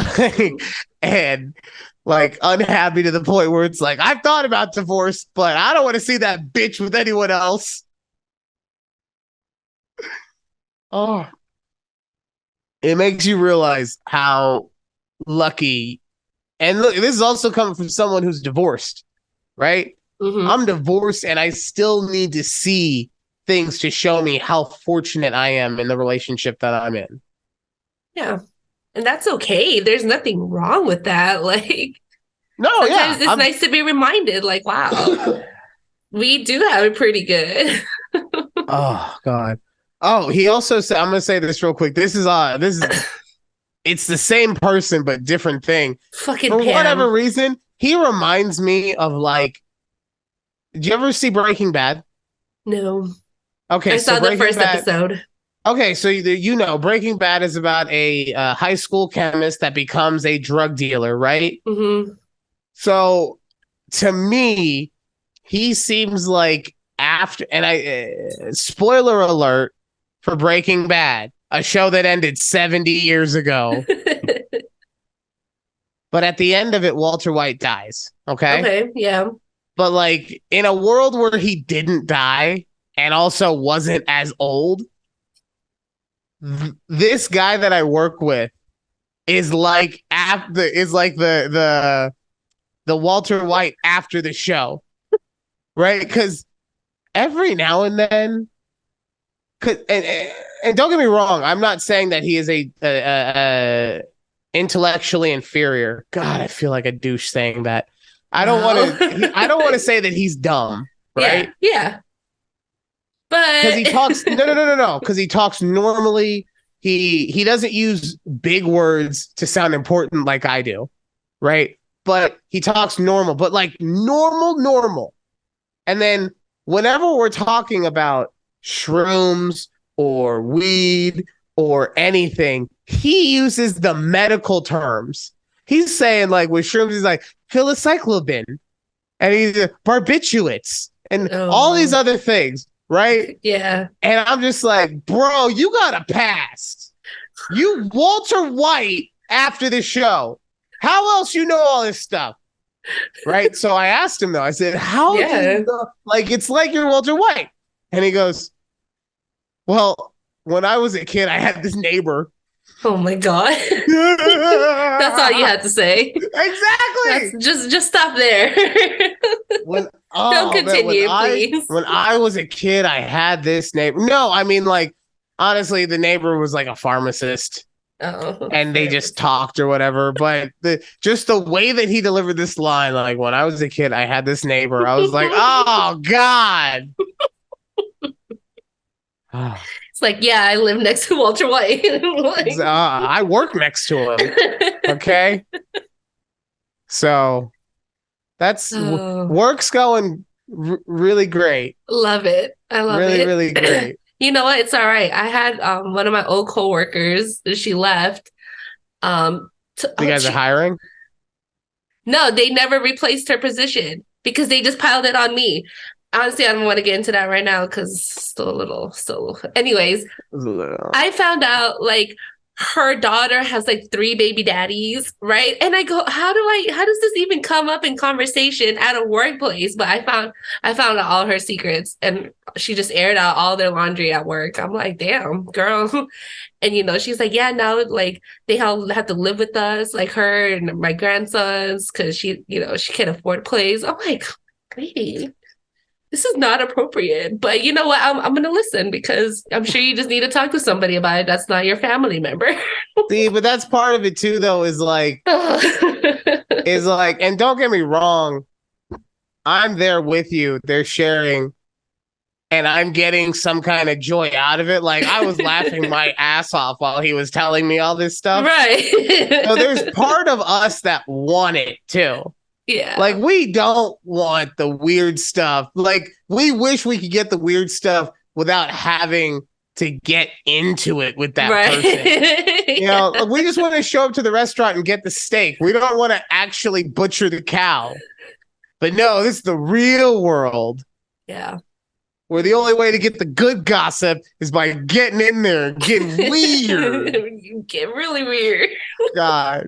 Speaker 2: And like unhappy to the point where it's like, I've thought about divorce, but I don't want to see that bitch with anyone else. Oh, it makes you realize how lucky. And look, this is also coming from someone who's divorced, right?
Speaker 1: Mhm.
Speaker 2: I'm divorced and I still need to see things to show me how fortunate I am in the relationship that I'm in.
Speaker 1: Yeah. And that's okay. There's nothing wrong with that. Like
Speaker 2: No,
Speaker 1: sometimes
Speaker 2: yeah,
Speaker 1: it's
Speaker 2: I'm.
Speaker 1: nice to be reminded, like, wow, we do have it pretty good.
Speaker 2: Oh God. Oh, he also said. I'm gonna say this real quick. This is it's the same person but different thing.
Speaker 1: Fucking
Speaker 2: For whatever
Speaker 1: Pam.
Speaker 2: reason, he reminds me of like. Did you ever see Breaking Bad?
Speaker 1: No.
Speaker 2: Okay,
Speaker 1: I
Speaker 2: so
Speaker 1: saw the
Speaker 2: Breaking
Speaker 1: first
Speaker 2: Bad.
Speaker 1: episode.
Speaker 2: Okay, so you know Breaking Bad is about a high school chemist that becomes a drug dealer, right?
Speaker 1: Hmm.
Speaker 2: So to me, he seems like after, and spoiler alert for Breaking Bad, a show that ended 70 years ago. But at the end of it, Walter White dies. Okay.
Speaker 1: Okay, yeah.
Speaker 2: But like in a world where he didn't die and also wasn't as old, this guy that I work with is like after is like the Walter White after the show, right? Because every now and then, and don't get me wrong, I'm not saying that he is a intellectually inferior. God, I feel like a douche saying that. I don't want
Speaker 1: Wow.
Speaker 2: to. I don't want to say that he's dumb,
Speaker 1: Yeah,
Speaker 2: right?
Speaker 1: yeah.
Speaker 2: Because
Speaker 1: But
Speaker 2: he talks no. Because he talks normally. He doesn't use big words to sound important like I do, right? But he talks normal, but like normal. And then whenever we're talking about shrooms or weed or anything, he uses the medical terms. He's saying like with shrooms, he's like psilocybin and he's barbiturates and all these
Speaker 1: oh,
Speaker 2: other things, right?
Speaker 1: yeah.
Speaker 2: And I'm just like, bro, you got a pass. You Walter White after the show. How else you know all this stuff? Right. So I asked him though, I said, how do you
Speaker 1: Yeah.
Speaker 2: know? Like, it's like you're Walter White. And he goes, well, when I was a kid, I had this neighbor.
Speaker 1: Oh my God. That's all you had to say. That's
Speaker 2: Exactly.
Speaker 1: just stop there.
Speaker 2: When
Speaker 1: Don't
Speaker 2: oh man,
Speaker 1: continue, please.
Speaker 2: when I was a kid, I had this neighbor. No, I mean like honestly, the neighbor was like a pharmacist
Speaker 1: Oh,
Speaker 2: and they
Speaker 1: fair
Speaker 2: just talked or whatever. But just the way that he delivered this line, like when I was a kid, I had this neighbor. I was like,
Speaker 1: enough.
Speaker 2: oh God.
Speaker 1: It's like, yeah, I live next to Walter White. Like,
Speaker 2: I work next to him. Okay. So that's
Speaker 1: oh,
Speaker 2: work's going really great.
Speaker 1: love it. I love
Speaker 2: Really,
Speaker 1: it.
Speaker 2: really great.
Speaker 1: You know what? It's all right. I had one of my old coworkers. She left.
Speaker 2: You guys are hiring?
Speaker 1: No, they never replaced her position because they just piled it on me. Honestly, I don't want to get into that right now because still a little. So, anyways, I found out like her daughter has like three baby daddies, right? And I go, how does this even come up in conversation at a workplace? But I found out all her secrets and she just aired out all their laundry at work. I'm like, damn, girl. And she's like, yeah, now like they all have to live with us, like her and my grandsons, because she can't afford plays. I'm like, lady, this is not appropriate. But you know what? I'm gonna listen because I'm sure you just need to talk to somebody about it. That's not your family member.
Speaker 2: See, but that's part of it too, though, is like, and don't get me wrong, I'm there with you. They're sharing, and I'm getting some kind of joy out of it. Like I was laughing my ass off while he was telling me all this stuff.
Speaker 1: Right.
Speaker 2: So there's part of us that want it too. Like
Speaker 1: Yeah.
Speaker 2: we don't want the weird stuff. Like we wish we could get the weird stuff without having to get into it with that person.
Speaker 1: Right. Yeah.
Speaker 2: We just want to show up to the restaurant and get the steak. We don't want to actually butcher the cow. But no, this is the real world
Speaker 1: Yeah.
Speaker 2: where the only way to get the good gossip is by getting in there and getting weird.
Speaker 1: You get really weird.
Speaker 2: God.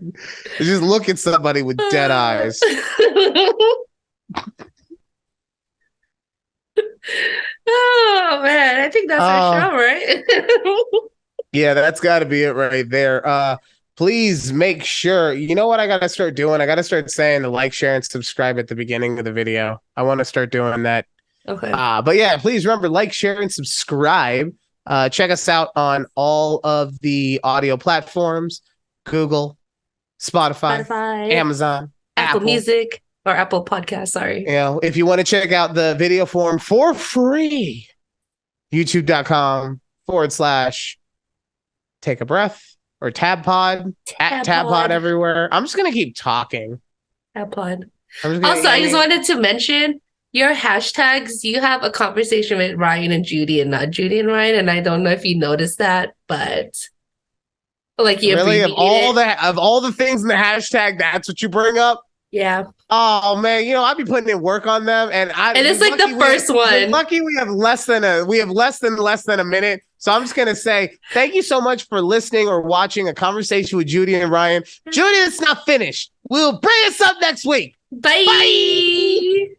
Speaker 2: Just look at somebody with dead eyes.
Speaker 1: Oh man, I think that's our
Speaker 2: Uh
Speaker 1: show, right?
Speaker 2: yeah, that's gotta be it right there. Please make sure, you know what I gotta start doing? I gotta start saying to like, share, and subscribe at the beginning of the video. I want to start doing that.
Speaker 1: Okay.
Speaker 2: But yeah, please remember, like, share, and subscribe. Check us out on all of the audio platforms. Google, Spotify,
Speaker 1: Spotify,
Speaker 2: Amazon,
Speaker 1: Apple
Speaker 2: Apple.
Speaker 1: Music, or Apple Podcast, sorry.
Speaker 2: If you want to check out the video form for free, youtube.com/take a breath or tab pod at tab pod
Speaker 1: Pod.
Speaker 2: everywhere. I'm just going to keep talking.
Speaker 1: Tab Pod.
Speaker 2: I'm just gonna,
Speaker 1: Also, I just wanted to mention your hashtags. You have a conversation with Ryan and Judy and not Judy and Ryan. And I don't know if you noticed that, but like you
Speaker 2: really
Speaker 1: abbreviate it.
Speaker 2: of all the things in the hashtag, that's what you bring up.
Speaker 1: Yeah.
Speaker 2: Oh man, I'd be putting in work on them, and
Speaker 1: And it's like the first one.
Speaker 2: Lucky we have less than a minute. So I'm just gonna say thank you so much for listening or watching a conversation with Judy and Ryan. Judy, it's not finished. We'll bring us up next week.
Speaker 1: Bye.
Speaker 2: Bye.